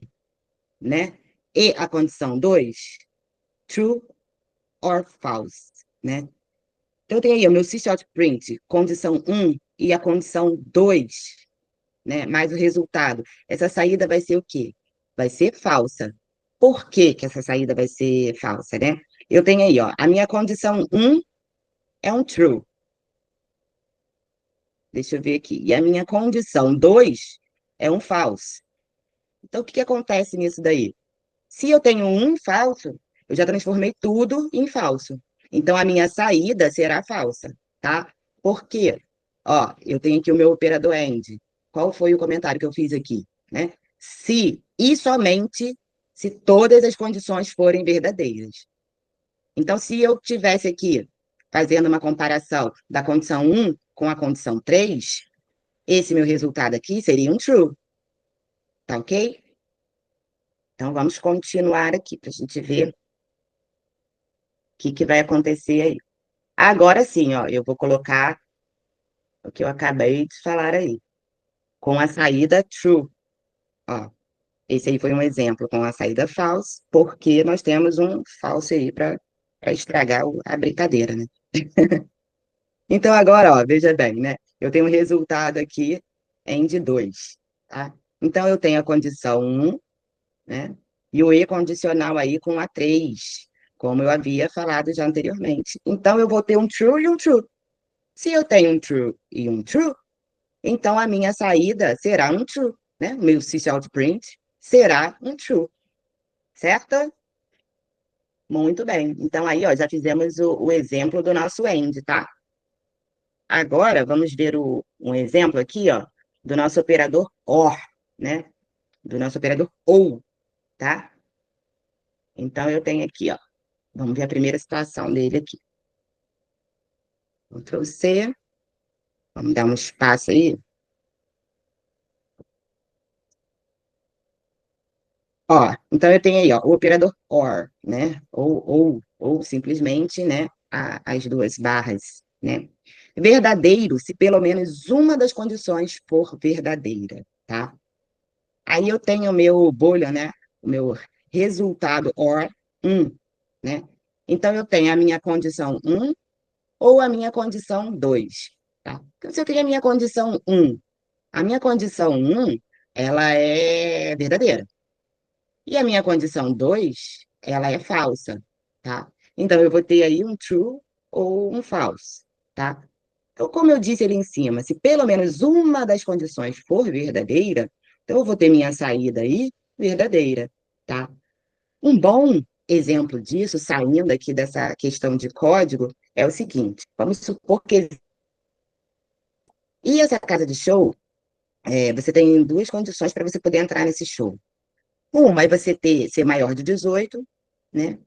né, e a condição 2, true or false, né? Então, tem aí o meu sysoutprint, condição 1 e a condição 2, né? Mais o resultado. Essa saída vai ser o quê? Vai ser falsa. Por que que essa saída vai ser falsa, né? Eu tenho aí, ó, a minha condição 1 é um true. Deixa eu ver aqui. E a minha condição 2 é um false. Então, o que que acontece nisso daí? Se eu tenho um falso, eu já transformei tudo em falso. Então, a minha saída será falsa, tá? Por quê? Ó, eu tenho aqui o meu operador AND. Qual foi o comentário que eu fiz aqui, né? Se e somente se todas as condições forem verdadeiras. Então, se eu tivesse aqui fazendo uma comparação da condição 1 com a condição 3, esse meu resultado aqui seria um true, tá ok? Então, vamos continuar aqui para a gente ver o que vai acontecer aí. Agora sim, ó, eu vou colocar o que eu acabei de falar aí, com a saída true. Ó, esse aí foi um exemplo com a saída false, porque nós temos um false aí para estragar a brincadeira, né? Então, agora, ó, veja bem, né? Eu tenho um resultado aqui em de 2, tá? Então, eu tenho a condição 1, né? E o e condicional aí com a 3, como eu havia falado já anteriormente. Então, eu vou ter um true e um true. Se eu tenho um true e um true, então a minha saída será um true, né? O meu sysoutprint será um true, certo? Muito bem. Então, aí, ó, já fizemos o exemplo do nosso end, tá? Agora, vamos ver um exemplo aqui, ó, do nosso operador OR, né? Do nosso operador OU, tá? Então, eu tenho aqui, ó, vamos ver a primeira situação dele aqui. Ctrl C, vamos dar um espaço aí. Ó, então eu tenho aí, ó, o operador OR, né? Ou simplesmente, né, as duas barras, né? Verdadeiro, se pelo menos uma das condições for verdadeira, tá? Aí eu tenho o meu boolean, né? O meu resultado OR 1, né? Então eu tenho a minha condição 1 ou a minha condição 2, tá? Então, se eu tenho a minha condição 1, ela é verdadeira. E a minha condição 2, ela é falsa, tá? Então, eu vou ter aí um true ou um false, tá? Então, como eu disse ali em cima, se pelo menos uma das condições for verdadeira, então eu vou ter minha saída aí verdadeira, tá? Um bom exemplo disso, saindo aqui dessa questão de código, é o seguinte: vamos supor que. E essa casa de show, você tem duas condições para você poder entrar nesse show. Uma é você ser maior de 18, né?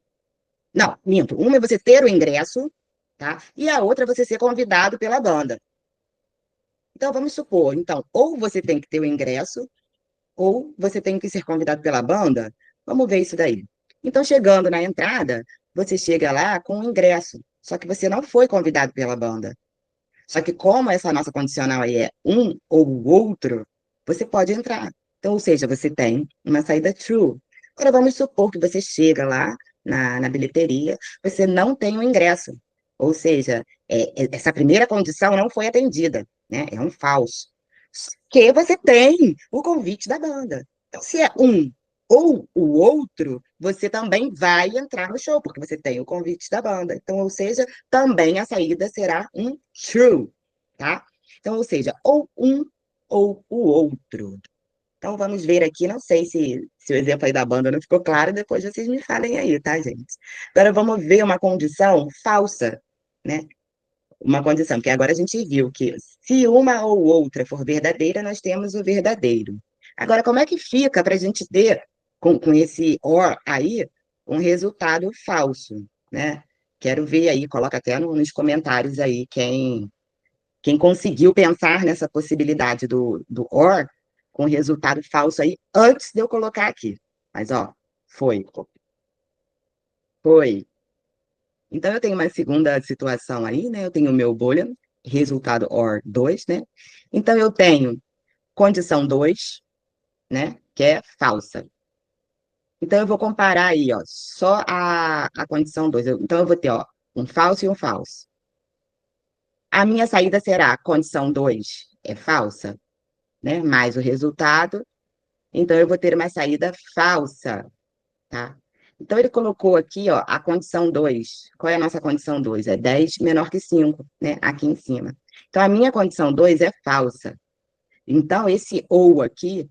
Não, minto. Uma é você ter o ingresso, tá? E a outra é você ser convidado pela banda. Então, vamos supor, então, ou você tem que ter o ingresso, ou você tem que ser convidado pela banda. Vamos ver isso daí. Então, chegando na entrada, você chega lá com o ingresso, só que você não foi convidado pela banda. Só que como essa nossa condicional aí é um ou o outro, você pode entrar. Então, ou seja, você tem uma saída true. Agora, vamos supor que você chega lá na bilheteria, você não tem o ingresso. Ou seja, essa primeira condição não foi atendida, né? É um falso. Só que você tem o convite da banda. Então, se é um ou o outro, você também vai entrar no show, porque você tem o convite da banda. Então, ou seja, também a saída será um true, tá? Então, ou seja, ou um ou o outro. Então, vamos ver aqui, não sei se o exemplo aí da banda não ficou claro, depois vocês me falem aí, tá, gente? Agora, vamos ver uma condição falsa, né? Uma condição, porque agora a gente viu que se uma ou outra for verdadeira, nós temos o verdadeiro. Agora, como é que fica para a gente ter, com esse or aí, um resultado falso, né? Quero ver aí, coloca até nos comentários aí quem conseguiu pensar nessa possibilidade do or com resultado falso aí antes de eu colocar aqui. Mas, ó, foi. Foi. Então, eu tenho uma segunda situação aí, né? Eu tenho o meu Boolean, resultado or 2, né? Então, eu tenho condição 2, né? Que é falsa. Então, eu vou comparar aí, ó, só a condição 2. Então, eu vou ter, ó, um falso e um falso. A minha saída será condição 2 é falsa, né? Mais o resultado. Então, eu vou ter uma saída falsa, tá? Então, ele colocou aqui, ó, a condição 2. Qual é a nossa condição 2? É 10 menor que 5, né? Aqui em cima. Então, a minha condição 2 é falsa. Então, esse ou aqui,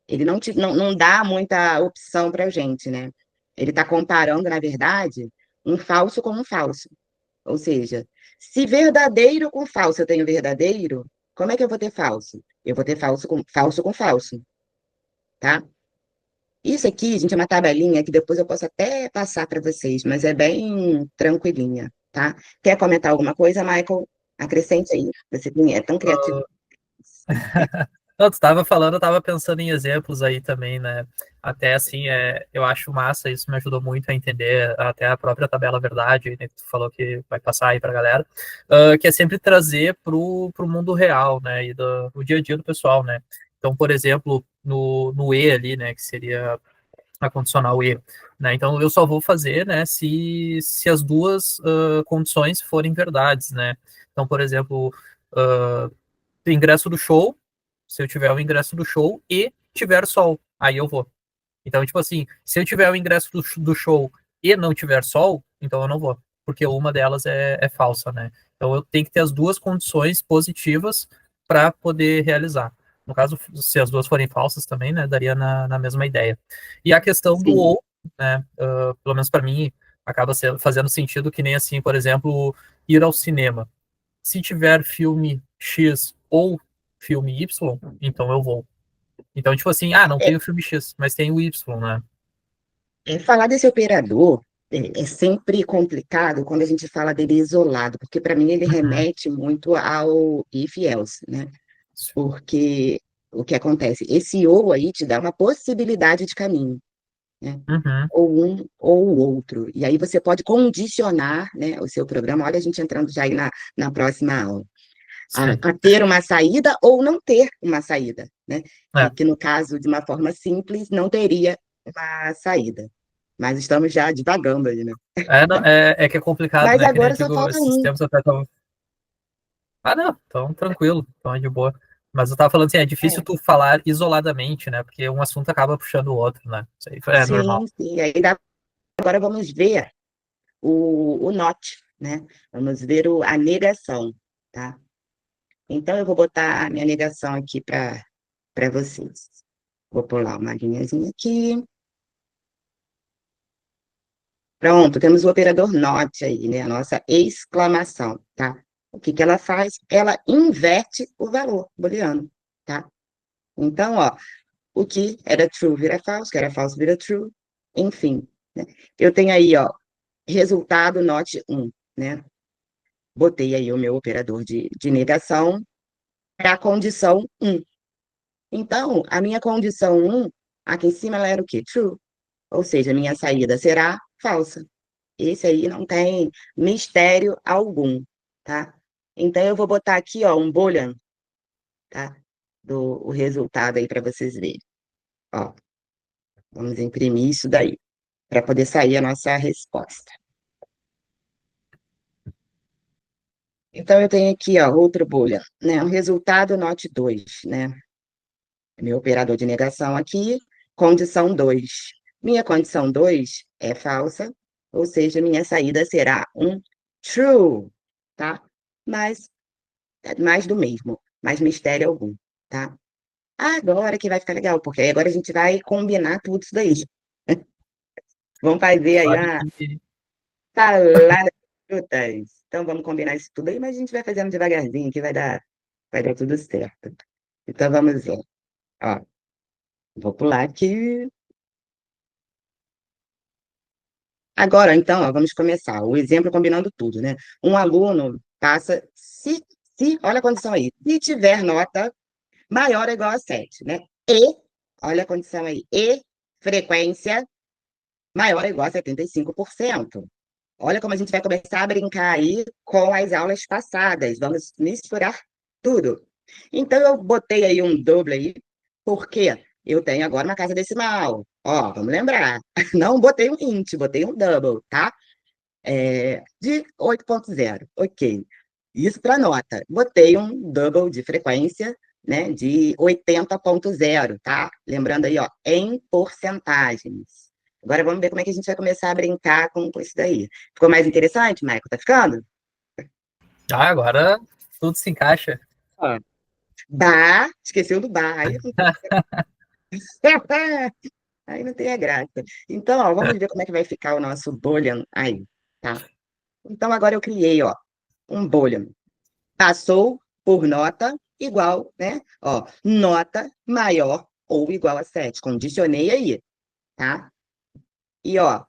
ele não dá muita opção para a gente, né? Ele está comparando, na verdade, um falso com um falso. Ou seja, se verdadeiro com falso eu tenho verdadeiro, como é que eu vou ter falso? Eu vou ter falso com falso, tá? Isso aqui, gente, é uma tabelinha que depois eu posso até passar para vocês, mas é bem tranquilinha, tá? Quer comentar alguma coisa, Michael? Acrescente aí. Você é tão criativo. Não, tu estava falando, eu estava pensando em exemplos aí também, né? Até assim, eu acho massa, isso me ajudou muito a entender até a própria tabela verdade, né, que tu falou que vai passar aí para a galera, que é sempre trazer pro mundo real, né? E do dia a dia do pessoal, né? Então, por exemplo, no E ali, né? Que seria a condicional E, né? Então, eu só vou fazer, né? Se as duas condições forem verdades, né? Então, por exemplo, o ingresso do show, se eu tiver o ingresso do show e tiver sol, aí eu vou. Então, tipo assim, se eu tiver o ingresso do show e não tiver sol, então eu não vou, porque uma delas é falsa, né? Então eu tenho que ter as duas condições positivas para poder realizar. No caso, se as duas forem falsas também, né, daria na mesma ideia. E a questão do Sim, ou, né, pelo menos para mim, acaba fazendo sentido que nem assim, por exemplo, ir ao cinema. Se tiver filme X ou filme Y, então eu vou. Então, tipo assim, não é, tem o filme X, mas tem o Y, né? falar desse operador é sempre complicado quando a gente fala dele isolado, porque para mim ele Uhum. remete muito ao if else, né? Porque o que acontece? Esse ou aí te dá uma possibilidade de caminho, né? Uhum. Ou um ou o outro. E aí você pode condicionar, né, o seu programa. Olha, a gente entrando já aí na próxima aula. Sim. A ter uma saída ou não ter uma saída, né? É. Que no caso, de uma forma simples, não teria uma saída. Mas estamos já divagando aí, né? É que é complicado, Mas né? Que nem eu agora só digo, falta esses um. tempos até tava. Não, tão tranquilo, tão de boa. Mas eu tava falando assim, é difícil É, tu falar isoladamente, né? Porque um assunto acaba puxando o outro, né? Isso aí é normal. sim, sim. Agora vamos ver o not, né? Vamos ver a negação, tá? Então, eu vou botar a minha negação aqui para vocês. Vou pular uma linhazinha aqui. Pronto, temos o operador not aí, né? A nossa exclamação, tá? O que que ela faz? Ela inverte o valor booleano, tá? Então, ó, o que era true vira falso, o que era falso vira true, enfim, né? Eu tenho aí, ó, resultado not 1, né? Botei aí o meu operador de negação para a condição 1. Então, a minha condição 1, aqui em cima, ela era o quê? True. Ou seja, a minha saída será falsa. Esse aí não tem mistério algum, tá? Então, eu vou botar aqui, ó, um boolean, tá? O resultado aí para vocês verem. Ó, vamos imprimir isso daí, para poder sair a nossa resposta. Então, eu tenho aqui, ó, outro boolean, né? O resultado not 2, né? Meu operador de negação aqui, condição 2. Minha condição 2 é falsa, ou seja, minha saída será um true, tá? Mas é mais do mesmo, mais mistério algum, tá? Agora que vai ficar legal, porque aí agora a gente vai combinar tudo isso daí. Vamos fazer aí Sabe uma que. salada de frutas. Então vamos combinar isso tudo aí, mas a gente vai fazendo devagarzinho, que vai dar tudo certo. Então vamos ver. Ó, vou pular aqui. Agora, então, ó, vamos começar. O exemplo combinando tudo, né? Um aluno passa, olha a condição aí, se tiver nota maior ou igual a 7, né? E, olha a condição aí, e frequência maior ou igual a 75%. Olha como a gente vai começar a brincar aí com as aulas passadas. Vamos misturar tudo. Então, eu botei aí um doble aí, porque eu tenho agora uma casa decimal. Ó, vamos lembrar. Não botei um int, botei um double, tá? De 8.0. Ok. Isso para nota. Botei um double de frequência, né, de 80.0, tá? Lembrando aí, ó, em porcentagens. Agora vamos ver como é que a gente vai começar a brincar com isso daí. Ficou mais interessante, Michael? Tá ficando? Ah, agora tudo se encaixa. Ó, bar, esqueceu do bar. Aí não tem a graça. Então, ó, vamos ver como é que vai ficar o nosso Boolean aí, tá? Então, agora eu criei, ó, um Boolean. Passou por nota igual, né? Ó, nota maior ou igual a 7. Condicionei aí, tá? E, ó,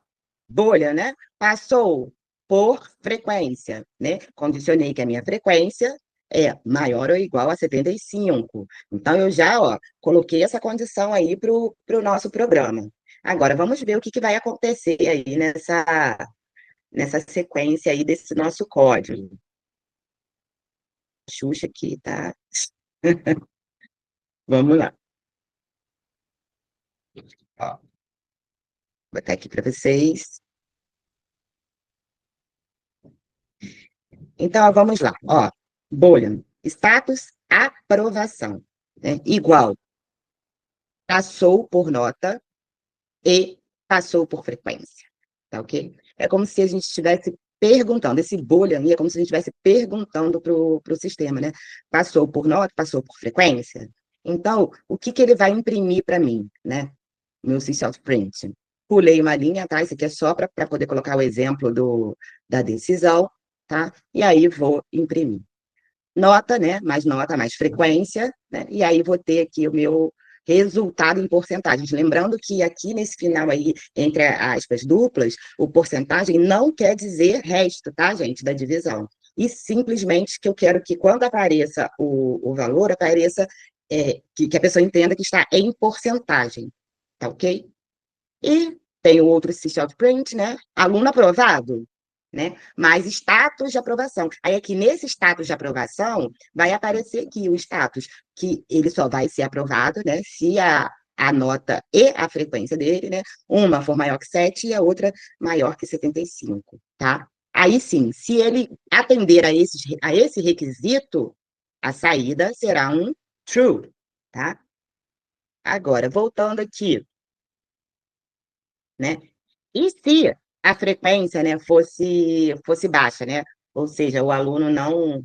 bolha, né? Passou por frequência, né? Condicionei que a minha frequência é maior ou igual a 75. Então, eu já, ó, coloquei essa condição aí para o nosso programa. Agora, vamos ver o que vai acontecer aí nessa sequência aí desse nosso código. Xuxa aqui, tá? Vamos lá. Ó, vou botar aqui para vocês. Então, ó, vamos lá. Ó, bolha. Status aprovação. Né? Igual. Passou por nota e passou por frequência. Tá ok? É como se a gente estivesse perguntando. Esse bolha aí é como se a gente estivesse perguntando para o sistema, né? Passou por nota, passou por frequência? Então, o que ele vai imprimir para mim, né? Meu print. Pulei uma linha, tá? Isso aqui é só para poder colocar o exemplo da decisão, tá? E aí vou imprimir. Nota, né? Mais nota, mais frequência, né? E aí vou ter aqui o meu resultado em porcentagens. Lembrando que aqui nesse final aí, entre aspas duplas, o porcentagem não quer dizer resto, tá, gente, da divisão. E simplesmente que eu quero que quando apareça o valor, apareça, que a pessoa entenda que está em porcentagem, tá ok? E tem o outro system print, né? Aluno aprovado, né? Mais status de aprovação. Aí aqui nesse status de aprovação vai aparecer aqui o status que ele só vai ser aprovado, né? Se a nota e a frequência dele, né? Uma for maior que 7 e a outra maior que 75, tá? Aí sim, se ele atender a esse requisito, a saída será um true, tá? Agora, voltando aqui, né? E se a frequência, né, fosse baixa, né? Ou seja, o aluno não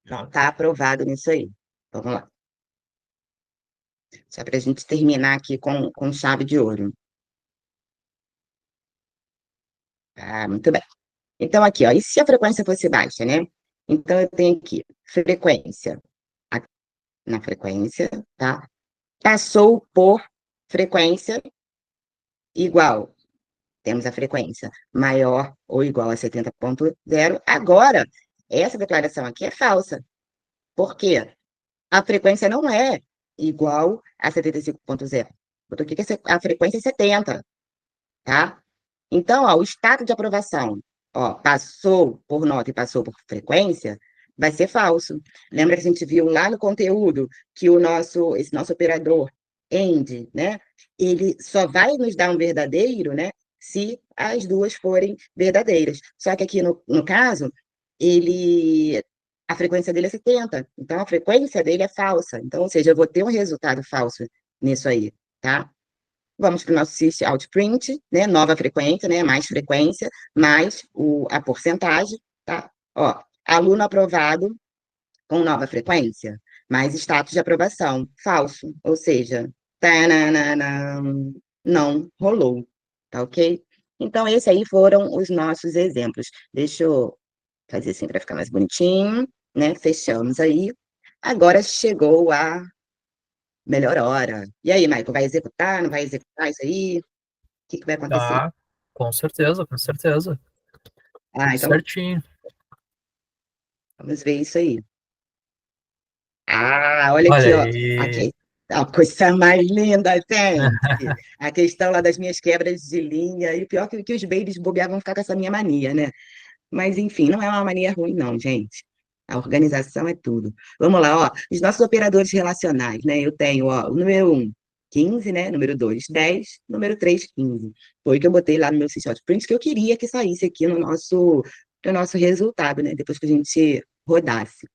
está aprovado nisso aí. Vamos lá. Só para a gente terminar aqui com chave de ouro. Ah, muito bem. Então, aqui, ó, e se a frequência fosse baixa, né? Então, eu tenho aqui frequência, aqui na frequência, tá? Passou por frequência igual. Temos a frequência maior ou igual a 70.0. Agora, essa declaração aqui é falsa. Por quê? A frequência não é igual a 75.0. Botou aqui que a frequência é 70, tá? Então, ó, o status de aprovação, ó, passou por nota e passou por frequência, vai ser falso. Lembra que a gente viu lá no conteúdo que esse nosso operador AND, né, ele só vai nos dar um verdadeiro, né, se as duas forem verdadeiras. Só que aqui no caso, a frequência dele é 70, então a frequência dele é falsa. Então, ou seja, eu vou ter um resultado falso nisso aí, tá? Vamos para o nosso sys outprint, né? Nova frequência, né? Mais frequência, mais a porcentagem, tá? Ó, aluno aprovado com nova frequência, mais status de aprovação, falso, ou seja, tananana, não rolou, tá ok? Então, esses aí foram os nossos exemplos. Deixa eu fazer assim para ficar mais bonitinho, né? Fechamos aí. Agora chegou a melhor hora. E aí, Michael, vai executar, não vai executar isso aí? que vai acontecer? Tá, com certeza, com certeza. Tudo Então certinho. vamos ver isso aí. Olha Olha aqui, ó. aí. Aqui. A coisa mais linda, gente. A questão lá das minhas quebras de linha. E o pior que os babies bobear vão ficar com essa minha mania, né? Mas, enfim, não é uma mania ruim, não, gente. A organização é tudo. Vamos lá, ó. Os nossos operadores relacionais, né? Eu tenho, ó, o número 1, 15, né? Número 2, 10. Número 3, 15. Foi o que eu botei lá no meu screenshot print que eu queria que saísse aqui no nosso resultado, né? Depois que a gente rodasse.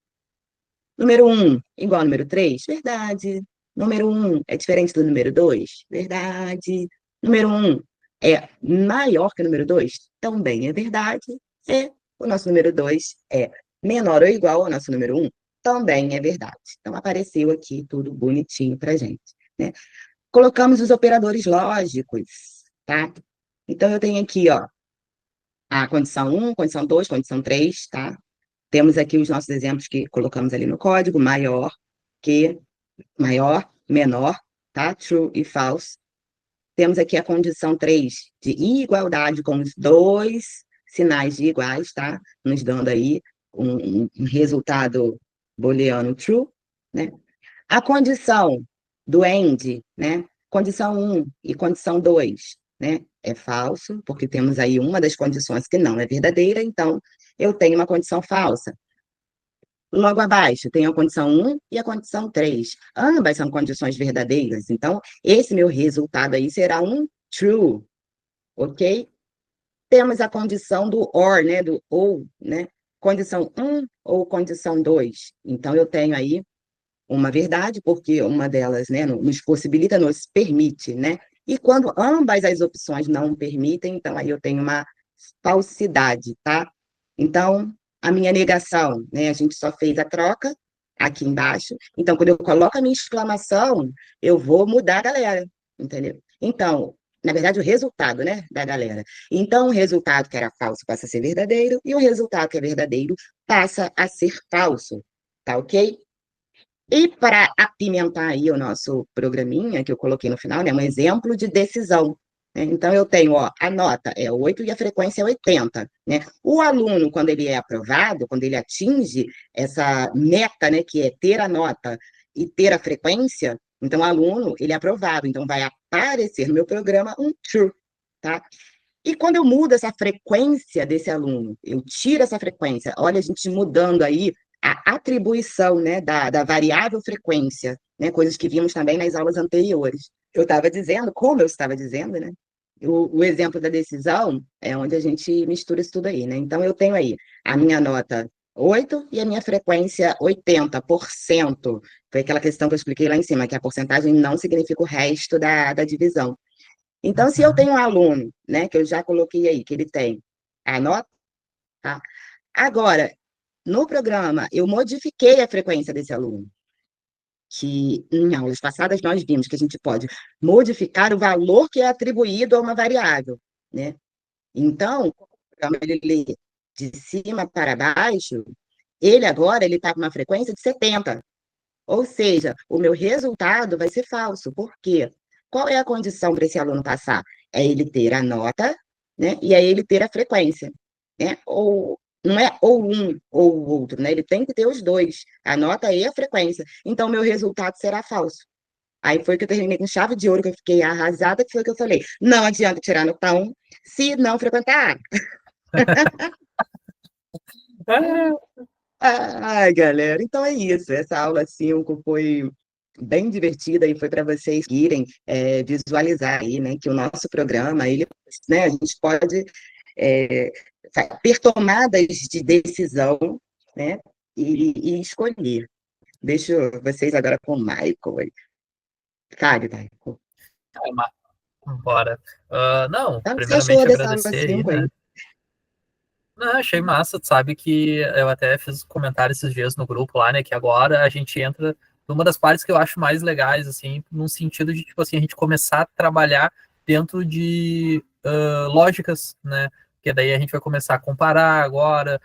Número 1 igual ao número 3? Verdade. Número 1 é diferente do número 2? Verdade. Número 1 é maior que o número 2? Também é verdade. E o nosso número 2 é menor ou igual ao nosso número 1? Também é verdade. Então, apareceu aqui tudo bonitinho para gente, né? Colocamos os operadores lógicos, tá? Então, eu tenho aqui, ó, a condição 1, condição 2, condição 3, tá? Temos aqui os nossos exemplos que colocamos ali no código, maior que, maior, menor, tá? True e false. Temos aqui a condição 3 de igualdade com os dois sinais de iguais, tá? Nos dando aí um resultado booleano true, né? A condição do AND, né? Condição 1 e condição 2, né? É falso, porque temos aí uma das condições que não é verdadeira, então eu tenho uma condição falsa. Logo abaixo tem a condição 1 e a condição 3. Ambas são condições verdadeiras, então esse meu resultado aí será um true, ok? Temos a condição do or, né, do ou, né? Condição 1 ou condição 2. Então eu tenho aí uma verdade, porque uma delas, né, nos possibilita, nos permite, né? E quando ambas as opções não permitem, então aí eu tenho uma falsidade, tá? Então, a minha negação, né, a gente só fez a troca aqui embaixo. Então, quando eu coloco a minha exclamação, eu vou mudar a galera, entendeu? Então, na verdade, o resultado, né, da galera. Então, o resultado que era falso passa a ser verdadeiro, e o resultado que é verdadeiro passa a ser falso, tá ok? E para apimentar aí o nosso programinha, que eu coloquei no final, né, um exemplo de decisão, né? Então, eu tenho, ó, a nota é 8 e a frequência é 80, né? O aluno, quando ele é aprovado, quando ele atinge essa meta, né, que é ter a nota e ter a frequência, então, o aluno, ele é aprovado, então vai aparecer no meu programa um true, tá? E quando eu mudo essa frequência desse aluno, eu tiro essa frequência, olha a gente mudando aí a atribuição, né, da variável frequência, né, coisas que vimos também nas aulas anteriores. Eu estava dizendo, como eu estava dizendo, né, o exemplo da decisão é onde a gente mistura isso tudo aí, né? Então, eu tenho aí a minha nota 8 e a minha frequência 80%. Foi aquela questão que eu expliquei lá em cima, que a porcentagem não significa o resto da divisão. Então, se eu Uhum. tenho um aluno, né, que eu já coloquei aí, que ele tem a nota, tá? Agora, no programa, eu modifiquei a frequência desse aluno, que em aulas passadas nós vimos que a gente pode modificar o valor que é atribuído a uma variável, né? Então, o programa ele lê de cima para baixo, ele agora ele está com uma frequência de 70. Ou seja, o meu resultado vai ser falso. Por quê? Qual é a condição para esse aluno passar? É ele ter a nota, né? E é ele ter a frequência, né? Ou não é ou um ou o outro, né? Ele tem que ter os dois, a nota e a frequência. Então, meu resultado será falso. Aí foi que eu terminei com chave de ouro, que eu fiquei arrasada, que foi o que eu falei. Não adianta tirar nota 1 se não frequentar. Ai, galera, então é isso. Essa aula 5 foi bem divertida e foi para vocês irem visualizar aí, né, que o nosso programa, ele, né, a gente pode é, ter tomadas de decisão, né, e escolher. Deixo vocês agora com o Michael aí. Fale, Michael. Bora. Não, Então, o que você achou primeiramente dessa aula agradecer aí, 5 né? aí? Não, achei massa, tu sabe que eu até fiz comentário esses dias no grupo lá, né, que agora a gente entra numa das partes que eu acho mais legais, assim, num sentido de, tipo assim, a gente começar a trabalhar dentro de lógicas, né, que daí a gente vai começar a comparar agora,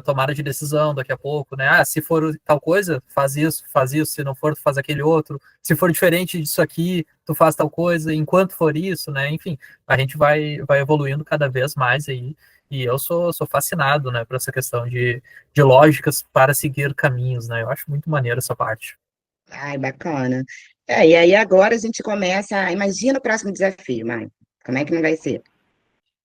tomada de decisão daqui a pouco, né? Ah, se for tal coisa, faz isso, se não for, tu faz aquele outro, se for diferente disso aqui, tu faz tal coisa, enquanto for isso, né? Enfim, a gente vai evoluindo cada vez mais aí, e eu sou fascinado, né, por essa questão de lógicas para seguir caminhos, né? Eu acho muito maneiro essa parte. Ai, bacana. E aí agora a gente começa, imagina o próximo desafio, Mai. Como é que não vai ser?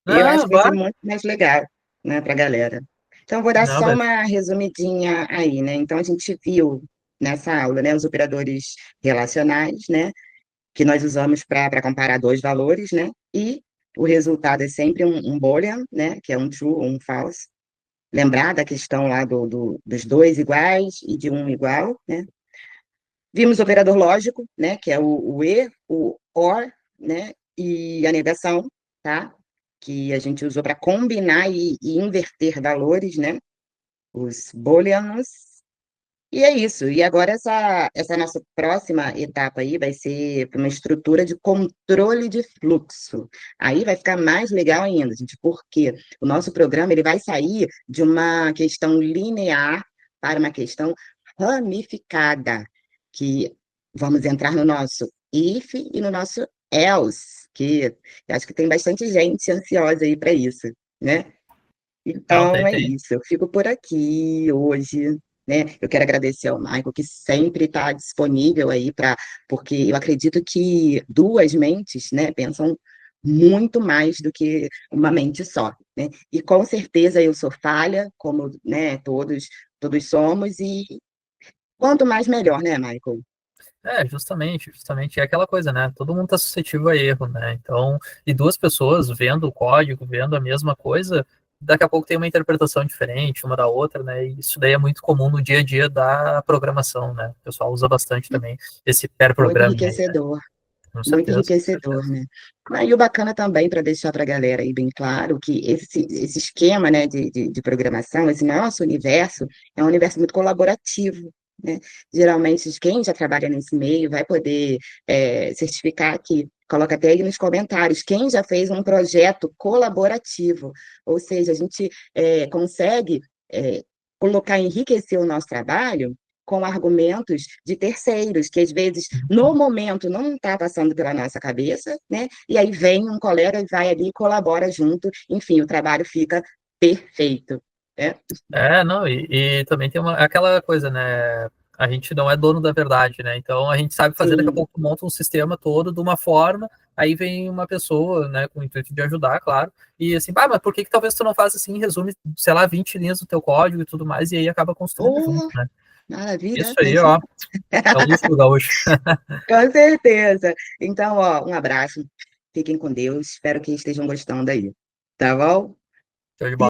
Eu acho Ah, que vai ser vai. muito mais legal, né, para a galera. Então, eu vou dar Não, só uma resumidinha aí, né? Então, a gente viu nessa aula, né, os operadores relacionais, né, que nós usamos para comparar dois valores, né? E o resultado é sempre um boolean, né, que é um true ou um false. Lembrar da questão lá dos dois iguais e de um igual, né? Vimos o operador lógico, né, que é o e, o or, né, e a negação, tá? Que a gente usou para combinar e inverter valores, né? Os booleanos. E é isso. E agora essa nossa próxima etapa aí vai ser para uma estrutura de controle de fluxo. Aí vai ficar mais legal ainda, gente, porque o nosso programa ele vai sair de uma questão linear para uma questão ramificada, que vamos entrar no nosso if e no nosso else, que eu acho que tem bastante gente ansiosa aí para isso, né? não, Então tem, é tem. isso, eu fico por aqui hoje, né? Eu quero agradecer ao Michael, que sempre está disponível aí para, porque eu acredito que duas mentes, né, pensam muito mais do que uma mente só, né? E com certeza eu sou falha, como, né, todos somos, e quanto mais melhor, né, Michael? Justamente, é aquela coisa, né? Todo mundo está suscetível a erro, né? Então, e duas pessoas vendo o código, vendo a mesma coisa, daqui a pouco tem uma interpretação diferente uma da outra, né? E isso daí é muito comum no dia a dia da programação, né? O pessoal usa bastante também esse pair Muito programming aí, né? enriquecedor. Com Muito certeza, com enriquecedor, certeza. né? E o bacana também, para deixar para a galera aí bem claro, que esse esquema, né, de programação, esse nosso universo, é um universo muito colaborativo, né? Geralmente, quem já trabalha nesse meio vai poder certificar aqui. Coloca até aí nos comentários, quem já fez um projeto colaborativo, ou seja, a gente consegue colocar, enriquecer o nosso trabalho com argumentos de terceiros, que às vezes, no momento, não está passando pela nossa cabeça, né? E aí vem um colega e vai ali e colabora junto, enfim, o trabalho fica perfeito, né? Não, e também tem aquela coisa, né? A gente não é dono da verdade, né? Então a gente sabe fazer, daqui a Sim. pouco monta um sistema todo de uma forma, aí vem uma pessoa, né, com o intuito de ajudar, claro, e assim, mas por que talvez tu não faça assim, resume, sei lá, 20 linhas do teu código e tudo mais, e aí acaba construindo junto, Oh, né? maravilha, Isso aí, ó, é o luxo do gaúcho. com certeza. Então, ó, um abraço, fiquem com Deus, espero que estejam gostando aí, tá bom? Show de bola.